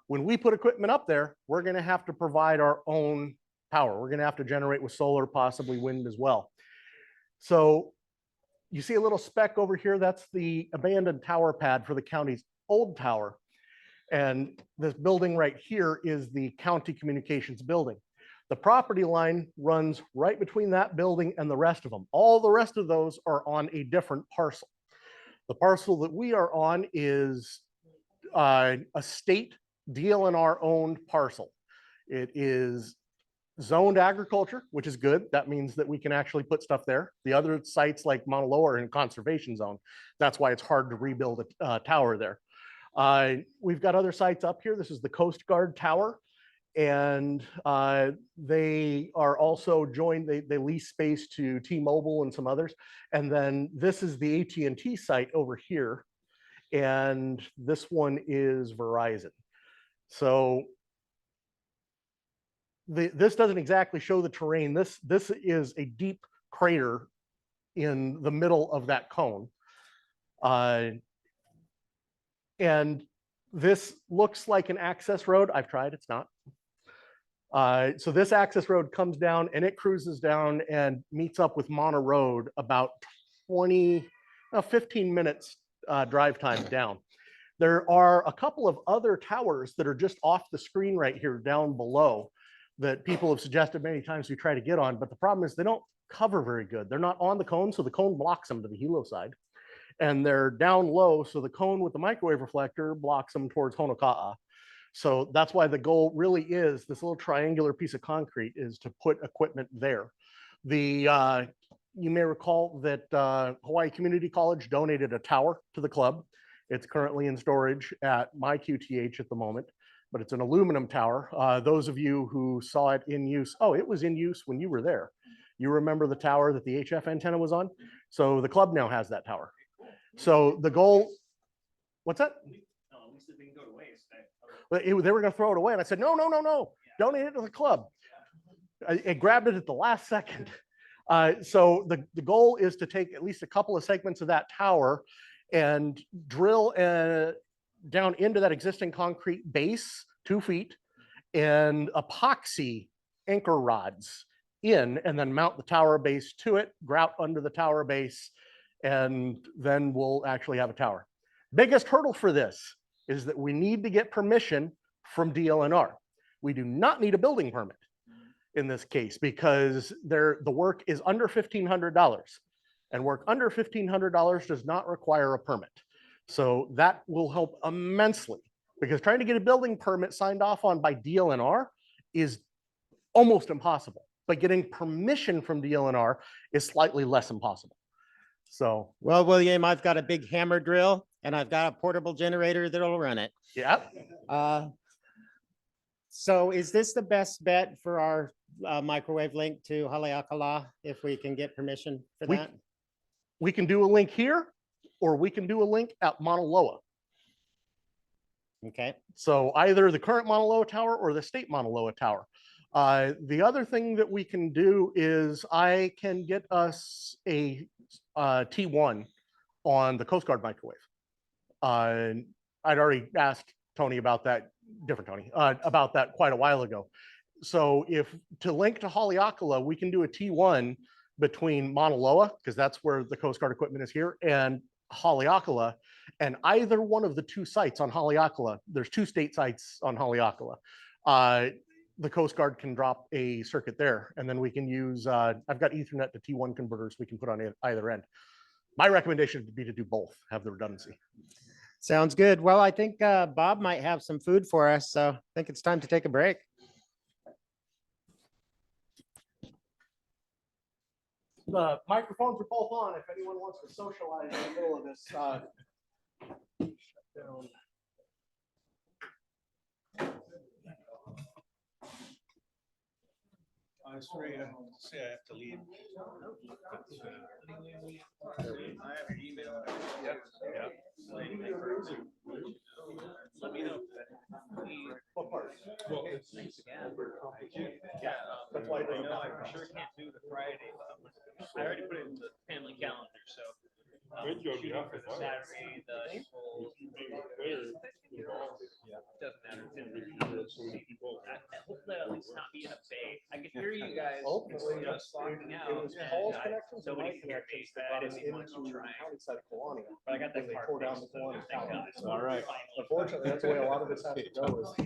when we put equipment up there, we're going to have to provide our own power. We're going to have to generate with solar, possibly wind as well. So you see a little speck over here. That's the abandoned tower pad for the county's old tower. And this building right here is the county communications building. The property line runs right between that building and the rest of them. All the rest of those are on a different parcel. The parcel that we are on is a state DLNR owned parcel. It is zoned agriculture, which is good. That means that we can actually put stuff there. The other sites like Mauna Loa are in conservation zone. That's why it's hard to rebuild a tower there. We've got other sites up here. This is the Coast Guard Tower. And they are also joined, they lease space to T-Mobile and some others. And then this is the AT&T site over here. And this one is Verizon. So this doesn't exactly show the terrain. This is a deep crater in the middle of that cone. And this looks like an access road. I've tried, it's not. So this access road comes down and it cruises down and meets up with Mana Road about 15 minutes drive time down. There are a couple of other towers that are just off the screen right here down below that people have suggested many times we try to get on, but the problem is they don't cover very good. They're not on the cone, so the cone blocks them to the helo side. And they're down low, so the cone with the microwave reflector blocks them towards Honoka'a. So that's why the goal really is this little triangular piece of concrete is to put equipment there. You may recall that Hawaii Community College donated a tower to the club. It's currently in storage at my QTH at the moment, but it's an aluminum tower. Those of you who saw it in use, oh, it was in use when you were there. You remember the tower that the HF antenna was on? So the club now has that tower. So the goal, what's that? They were going to throw it away. And I said, no, donate it to the club. I grabbed it at the last second. So the goal is to take at least a couple of segments of that tower and drill down into that existing concrete base, 2 feet, and epoxy anchor rods in, and then mount the tower base to it, grout under the tower base, and then we'll actually have a tower. Biggest hurdle for this is that we need to get permission from DLNR. We do not need a building permit in this case because the work is under $1,500, and work under $1,500 does not require a permit. So that will help immensely because trying to get a building permit signed off on by DLNR is almost impossible, but getting permission from DLNR is slightly less impossible. So, well, William, I've got a big hammer drill and I've got a portable generator that'll run it. Yeah. So is this the best bet for our microwave link to Haleakala if we can get permission for that? We can do a link here or we can do a link at Mauna Loa. Okay. So either the current Mauna Loa tower or the state Mauna Loa tower. The other thing that we can do is I can get us a T1 on the Coast Guard microwave. I'd already asked Tony about that, different Tony, about that quite a while ago. So if to link to Haleakala, we can do a T1 between Mauna Loa, because that's where the Coast Guard equipment is here, and Haleakala, and either one of the 2 sites on Haleakala, there's 2 state sites on Haleakala, the Coast Guard can drop a circuit there, and then we can use, I've got Ethernet to T1 converters we can put on either end. My recommendation would be to do both, have the redundancy. Sounds good. Well, I think Bob might have some food for us, so I think it's time to take a break. The microphones are both on if anyone wants to socialize in the middle of this. Shut down. I'm sorry, I say I have to leave. I have your email. Yeah. Let me know. What part? Well, thanks again. Yeah, that's why I know I sure can't do the Friday, but I already put it in the family calendar, so. Thank you on shooting behalf for of the mine. Saturday, the April. Doesn't matter. Hopefully at least not be in a bay. I could hear you guys, Hopefully. slocking out. It was Paul's and connections and nobody my could hear me, connections but that I got us didn't want into to try. county side of Kalani. But I got that When they car tore down the fixed, so Kalani thank Tower. God. So All right. unfortunately, that's the way a lot of this has to go is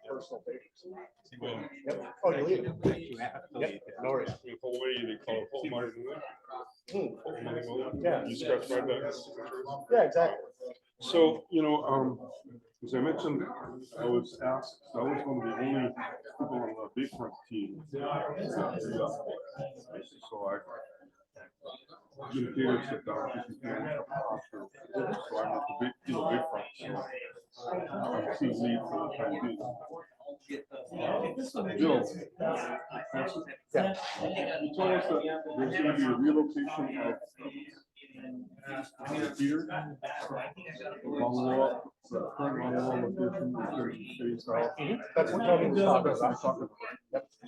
personal papers. Yep. Oh, you leave it? Yep. No worries. In Hawaii, they call it Ho'omani Moon. Ho'omani Moon. Yeah. You scratch my back. Yeah, exactly. So, As I mentioned, I was asked, I was one of the only people on the Bayfront team. So Jim Taylor stepped down. So I'm at the Bayfront. So I'm team lead for the time being. Bill, Yeah. you told us that there's going to be a relocation of Peter. Malala, the current Malala location is going to be phased out. That's what Tony was talking about. So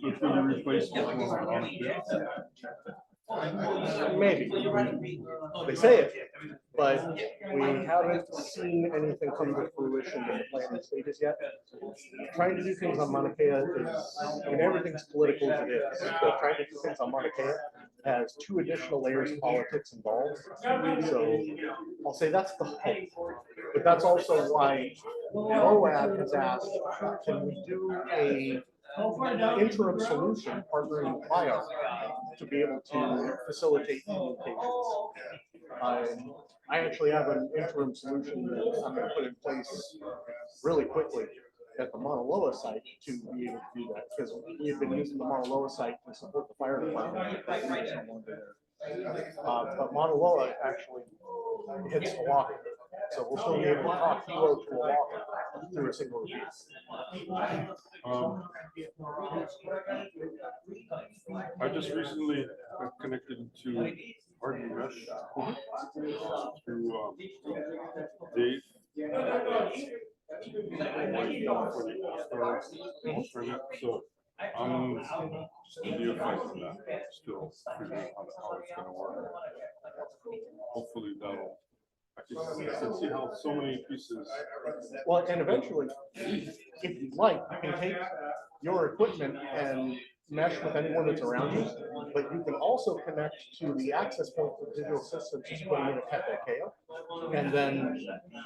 it's going to be replaced with one on it. Maybe. They say it, but we haven't seen anything come to fruition in the planning stages yet. Trying to do things on Mauna Kea is, I mean, everything's political as it is, but trying to do things on Mauna Kea has 2 additional layers of politics involved. So I'll say that's the hope. But that's also why MOAB has asked, can we do a interim solution partnering with BIAR to be able to facilitate communications. I actually have an interim solution that I'm going to put in place really quickly at the Mauna Loa site to be able to do that, because we have been using the Mauna Loa site to support the fire department. But Mauna Loa actually hits Oahu, so we'll still be able to talk Hilo to Oahu through a single repeat. I just recently connected to Harden Mesh through Dave. So I'm neophyte in that, still figuring out how it's going to work. Hopefully that'll. I can see how so many pieces. Well, and eventually, if you'd like, you can take your equipment and mesh with anyone that's around you, but you can also connect to the access point for the digital systems just putting in a Katakea. And then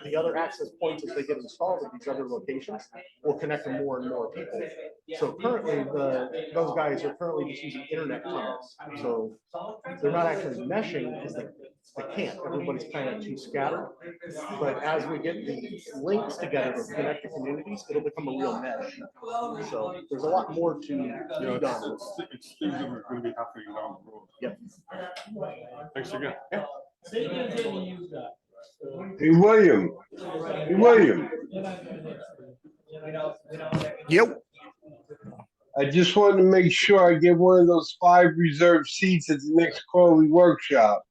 the other access points as they get installed at these other locations will connect to more and more people. So currently, those guys are currently just using internet tunnels. So they're not actually meshing because they can't. Everybody's kind of too scattered. But as we get the links together to connect the communities, it'll become a real mesh. So there's a lot more to be done. It's things that are going to be happening down the road. Yep. Thanks again. Yeah. Hey, William. Hey, William. Yep. I just wanted to make sure I get one of those 5 reserved seats at the next quarterly workshop.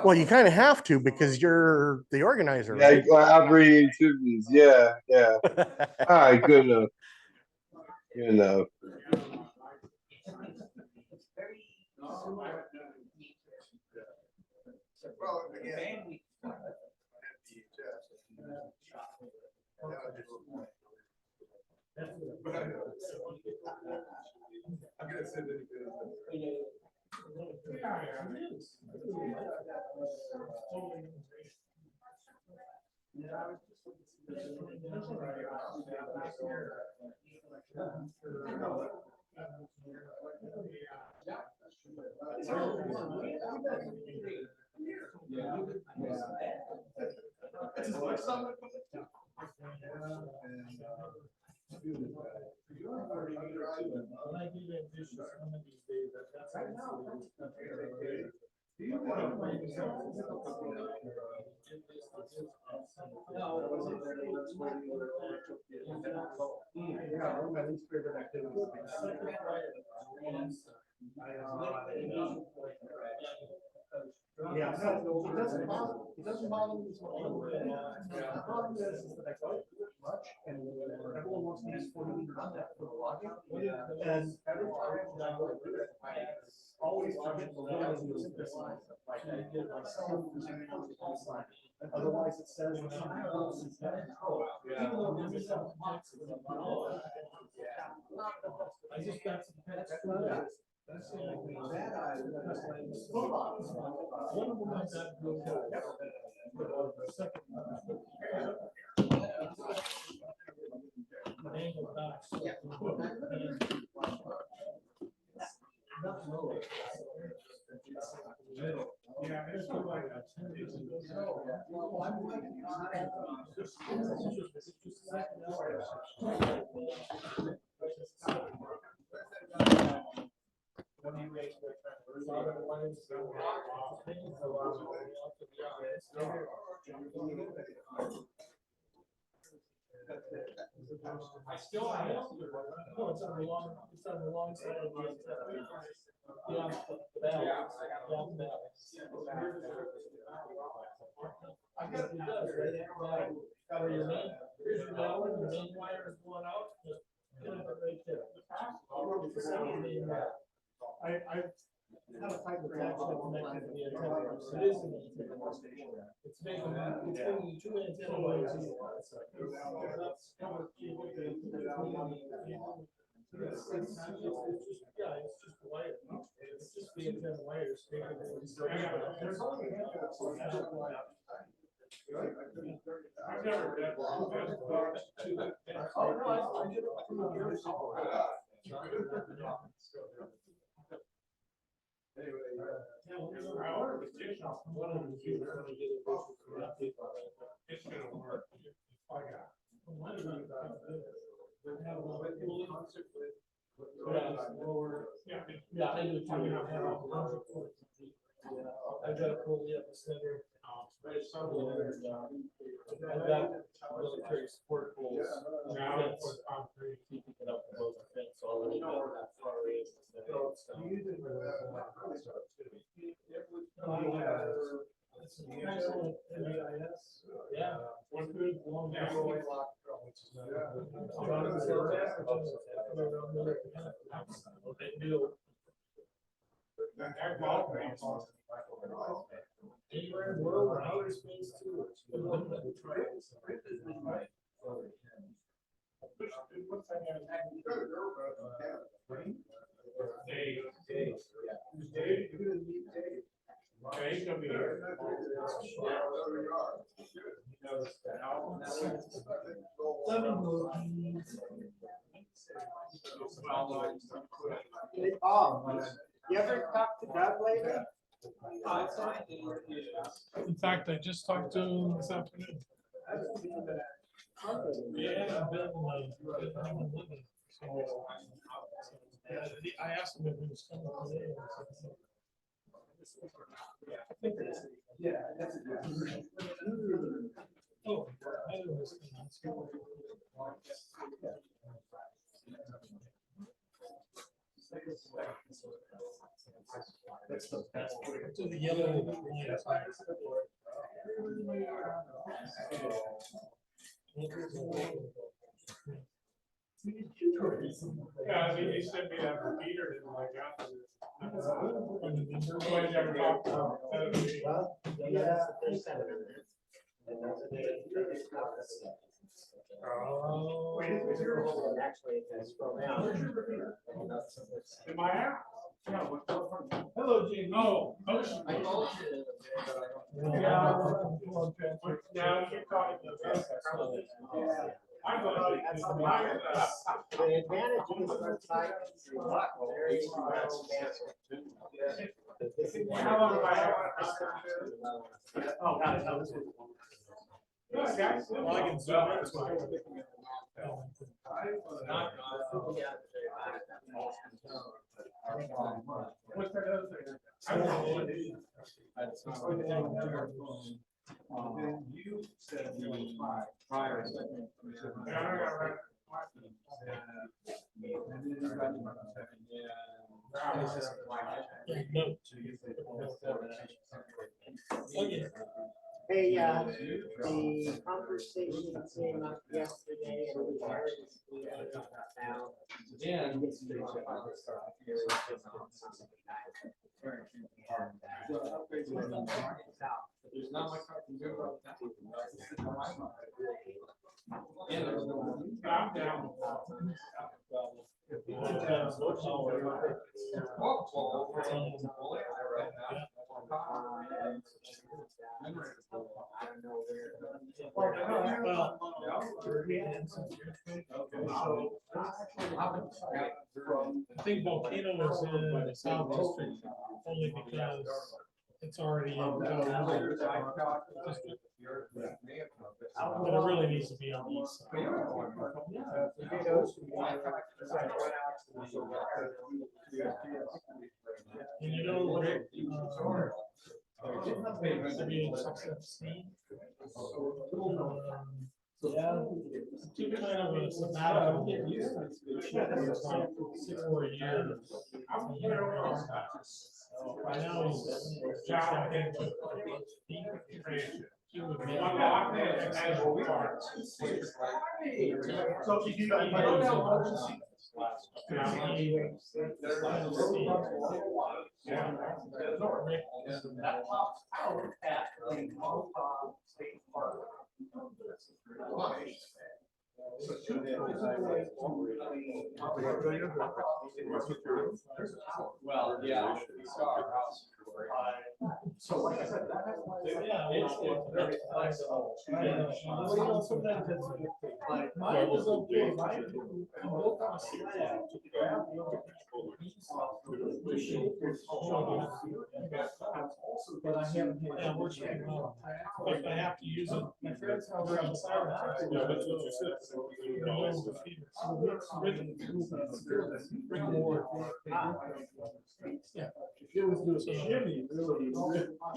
Well, you kind of have to because you're the organizer, Yeah, right? operating activities. Yeah, yeah. All right, good enough. Good enough. Yeah, no, it doesn't bother me. It doesn't bother me as much. The problem is that I go too much, and everyone wants me to for the logging. And every time I go to do it, it's always to get the little of the synthesize. Like I did myself, otherwise it says. I just got some pets. That's the only thing. One of them I got real good. The second my name was Doc. I still have. No, it's on the long side of the antenna. Yeah, the valve. I guess it does, right? Where your main, here's your valve, and your main wire is going out, just put it right there. I have a pipe that's actually connected to the antenna. It is an antenna station. It's making two antenna wires. It's just, yeah, it's just the wire. It's just the antenna wires. I've never read oh, no, I did. I ordered the dish off one of the two. It's gonna work. I got. Yeah, I do too. I got to pull the center. I've got military support poles. Now it's concrete, keeping it up above the fence already. Yeah. One good long. Anywhere in the world or outer space too. Okay, he's gonna be here. Hey, Bob, you ever talked to Doug lately? In fact, I just talked to him this afternoon. Yeah, I've been living. I asked him if he was coming today. Yeah, that's a good. Oh, I don't know. To the yellow line. Yeah, I mean, he sent me that repeater and like that. I never talked about oh. Actually, it's scroll down. Am I out? Hello, Jamie. Oh, Ocean. I told you. Yeah. Now you're talking about. I'm going The advantage of this website is very how long have I had? Oh, got it. Good, guys. Well, I can zoom in. What's that other thing? You said you were prior. Hey, the conversation came up yesterday and we are now. There's not much I can do about that. I'm down. I think Volcano was in the South District only because it's already in go. But it really needs to be on the east side. And you know, Rick, yeah, took kind of a sabbatical. 6 more years. Right now he's jumping into he would be excellent parts. So if you got well, yeah. So like I said, yeah, it's very flexible. Mine was okay. Mine built on a slab. But I haven't. Yeah, we're checking out. If I have to use it, my friend's house on the side. Bring more. Yeah. It was the Jimmy, really.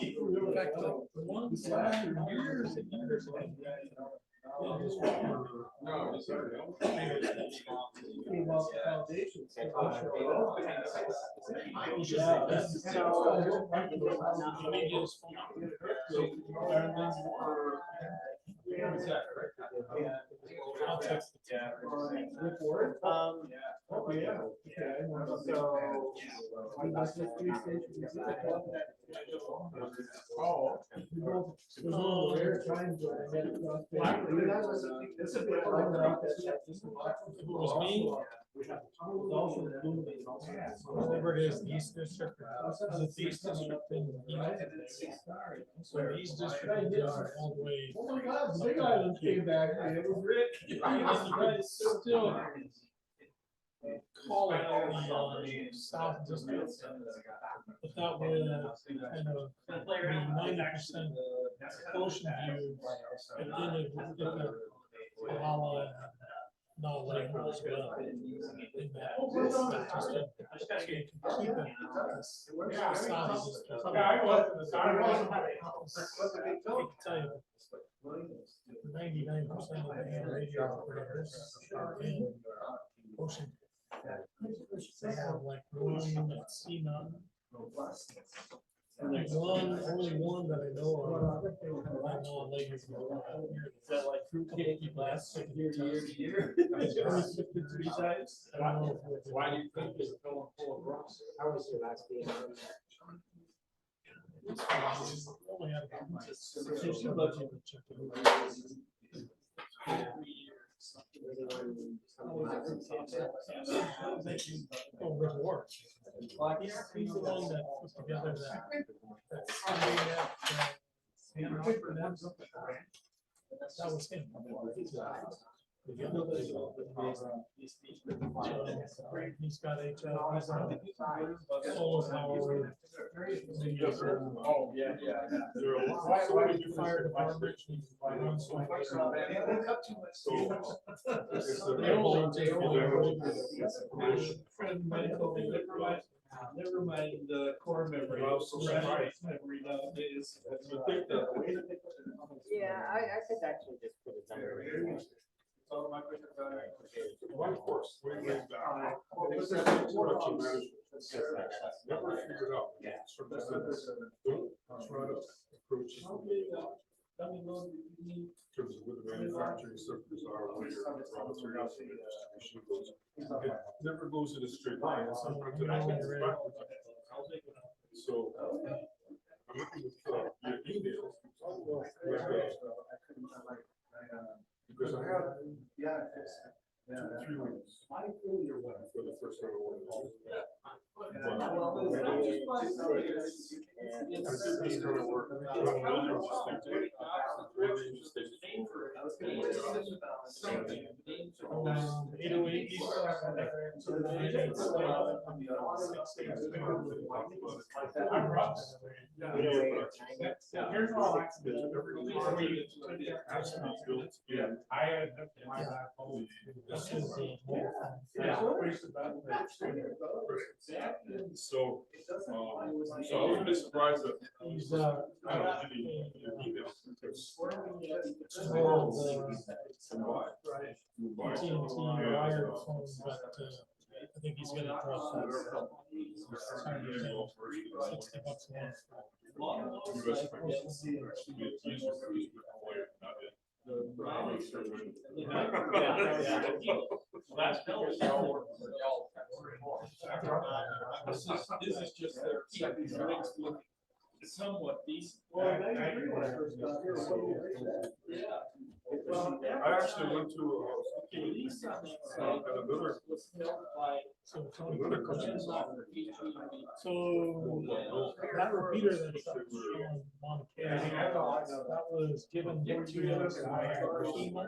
In fact, the one side years and years ago. I'll text it. Report. Oh, yeah. So. Oh. Whatever it is, the East District. Is it the East District in the United States? So the East District goes all the way. Oh my God, the big island came back. It was Rick. You guys still call it the South District. But that would kind of 90% ocean view, and then it would get a la not like as well. In that district, so you can keep it South District. I can tell you, 99% of the radio operators are in ocean. They have like one at sea mountain. Only one that I know of. I know Lake is that like fruit cake lasts year to year to year. Three times. I don't know. Why do you think it's going full of rocks? How was your last game? Only had reward. He's the one that put together that that was him. He's got a solar power. Oh, yeah. Why did you fire the department? Never mind the core memory. Yeah, I could actually just put it under. One course. Never figured out. Approaches. In terms of what the manufacturing sectors are, where your raw materials and distribution goes. It never goes in a straight line. Sometimes it happens backwards. So I'm looking at your emails. Because I have 2-3 weeks for the first time I want to do it. This kind of work, really interesting. 808 East. I'm Russ. Here's all I can do. Yeah, I had. So, so I was a bit surprised that he's I don't really email because it's AT&T wired phone, but I think he's gonna drop that. $60 a This is just somewhat decent. I actually went to another so that repeater that's on Montana, that was given to us by FEMA.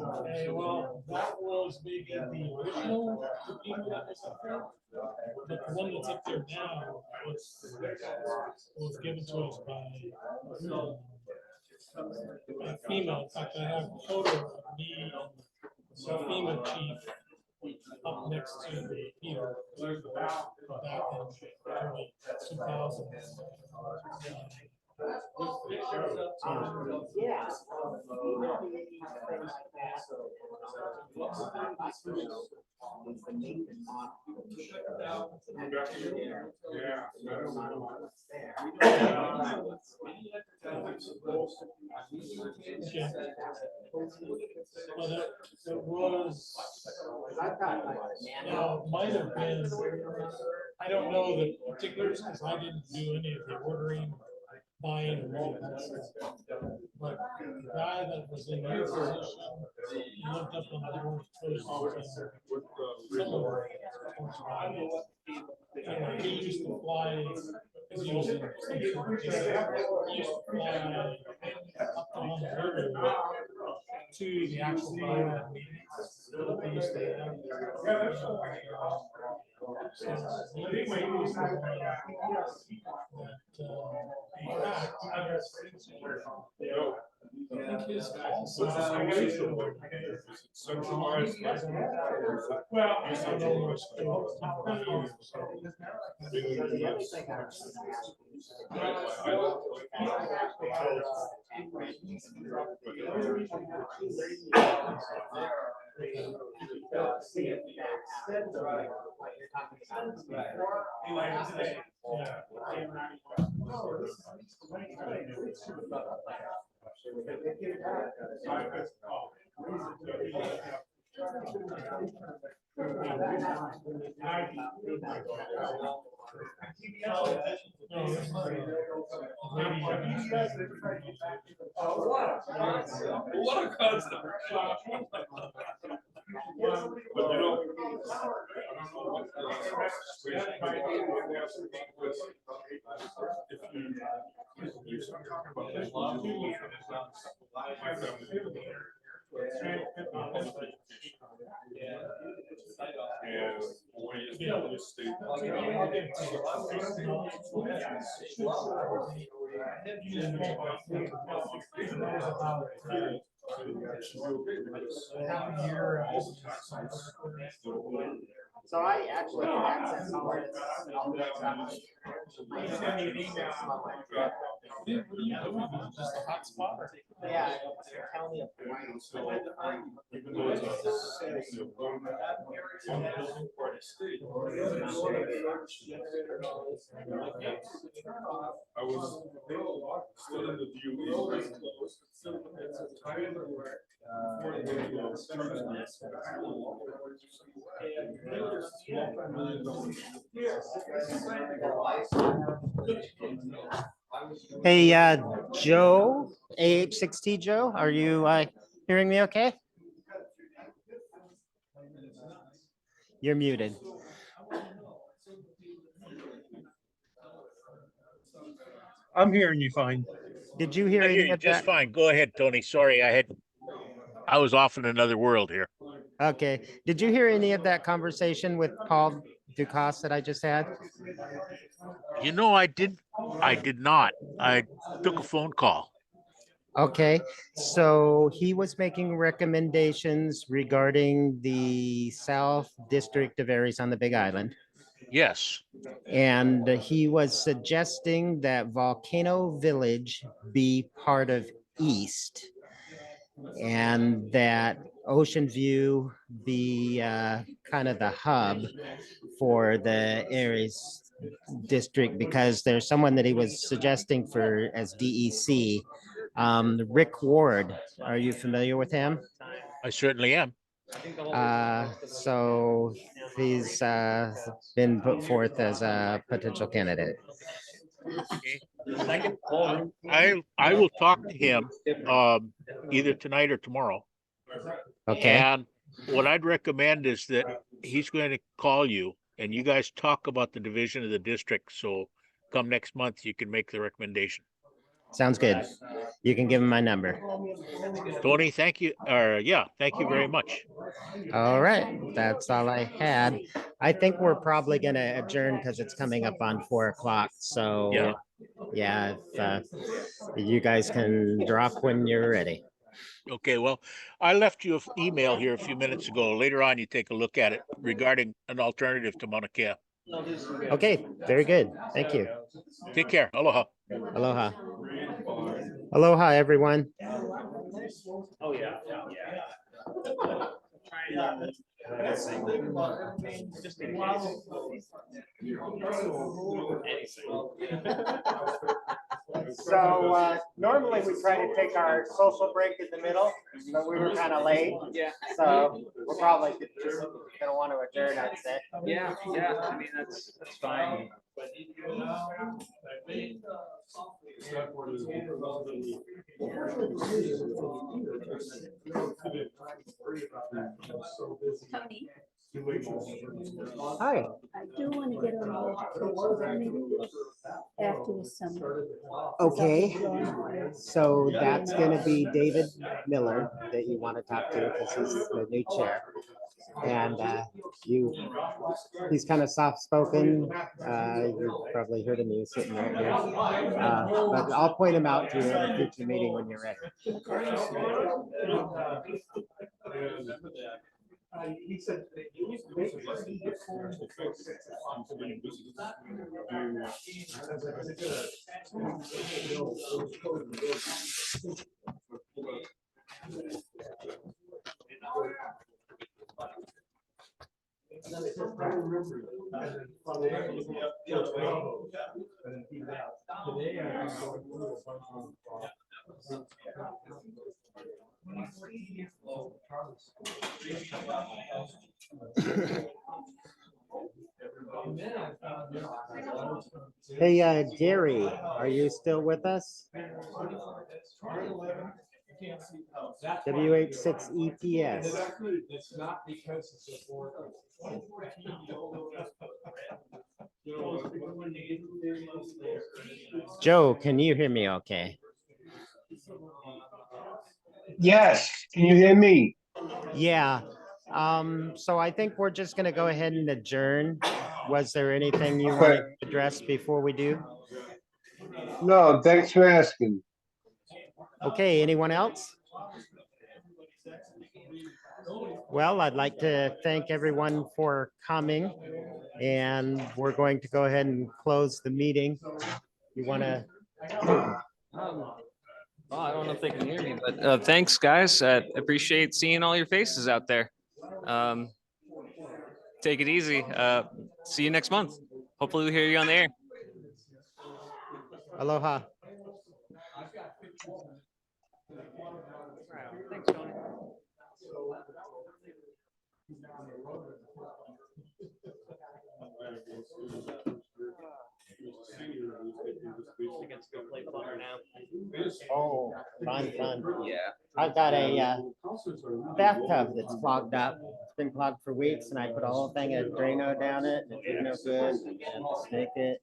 Okay, well, that was maybe the original repeater that was up there, but the one that's up there now was given to us by FEMA. In fact, I have a photo of me and the FEMA chief up next to the repeater back in early 2000. But it was, might have been, I don't know the particulars because I didn't do any of the ordering, buying, and all that stuff. But the guy that was in your position, he lived up on the north coast of somewhere. He used to fly, because he was in some sort of, he used to fly up on the river to the actual board meetings that they used to have. So he was the one that, I think his call centralized. Well, I don't know where it's going. What a concept. But you know, So I actually can access all this. Just a hotspot? Yeah, it's the county of Hawaii. I was still in the DOE. Hey, Joe, AH6T Joe, are you hearing me okay? You're muted. I'm hearing you fine. Did you hear I hear any you of just that? fine. Go ahead, Tony. Sorry, I was off in another world here. Okay. Did you hear any of that conversation with Paul Ducasse that I just had? You know, I did not. I took a phone call. Okay, so he was making recommendations regarding the South District of Aries on the Big Island. Yes. And he was suggesting that Volcano Village be part of East and that Ocean View be kind of the hub for the Aries district, because there's someone that he was suggesting for as DEC, Rick Ward. Are you familiar with him? I certainly am. So he's been put forth as a potential candidate. I will talk to him either tonight or tomorrow. Okay. And what I'd recommend is that he's going to call you and you guys talk about the division of the district. So come next month, you can make the recommendation. Sounds good. You can give him my number. Tony, thank you. Yeah, thank you very much. All right, that's all I had. I think we're probably going to adjourn because it's coming up on 4 o'clock. So yeah, if you guys can drop when you're ready. Okay, well, I left you an email here a few minutes ago. Later on, you take a look at it regarding an alternative to Mauna Kea. Okay, very good. Thank you. Take care. Aloha. Aloha. Aloha, everyone. Oh, yeah. So normally we try to take our social break in the middle, but we were kind of late. Yeah. So we're probably just gonna want to adjourn, I'd say. Yeah. I mean, that's fine. Tony, Hi. I do want to get on the education committee after the summer. Okay, so that's gonna be David Miller that you want to talk to because he's the new chair. And he's kind of soft-spoken. You probably heard him, he's sitting right here. But I'll point him out to you at a future meeting when you're ready. He said that you Hey, Gary, are you still with us? WH6ETS. It's not because it's a board. Joe, can you hear me okay? Yes, can you hear me? Yeah. So I think we're just gonna go ahead and adjourn. Was there anything you want to address before we do? No, thanks for asking. Okay, anyone else? Well, I'd like to thank everyone for coming, and we're going to go ahead and close the meeting. You want to? Well, I don't know if they can hear me, but thanks, guys. I appreciate seeing all your faces out there. Take it easy. See you next month. Hopefully we hear you on the air. Aloha. Thanks, Tony. play plumber now. Oh, fun, fun. Yeah. I've got a bathtub that's clogged up. It's been clogged for weeks, and I put a whole thing of Drano down it, and it did no good. And I had to snake it.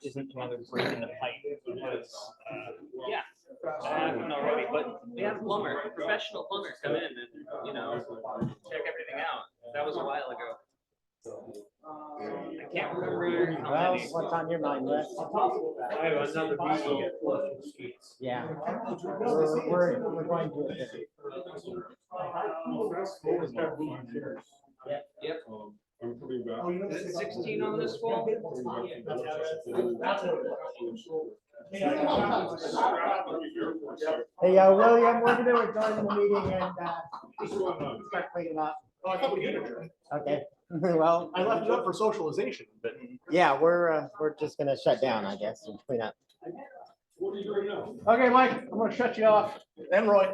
Isn't another break in the pipe. Yeah. Happened already, but we had a plumber, a professional plumber come in and, you know, check everything out. That was a while ago. I can't remember how Well, many. what's on your mind, Les? I have another meeting at Flushing. Yeah. We're going to it. Yep. Is it 16 on this wall? Hey, William, we're gonna adjourn the meeting and start cleaning up. Oh, I thought we did adjourn. Okay, well. I left it up for socialization, but. Yeah, we're just gonna shut down, I guess, and clean up. Okay, Mike, I'm gonna shut you off. And Roy.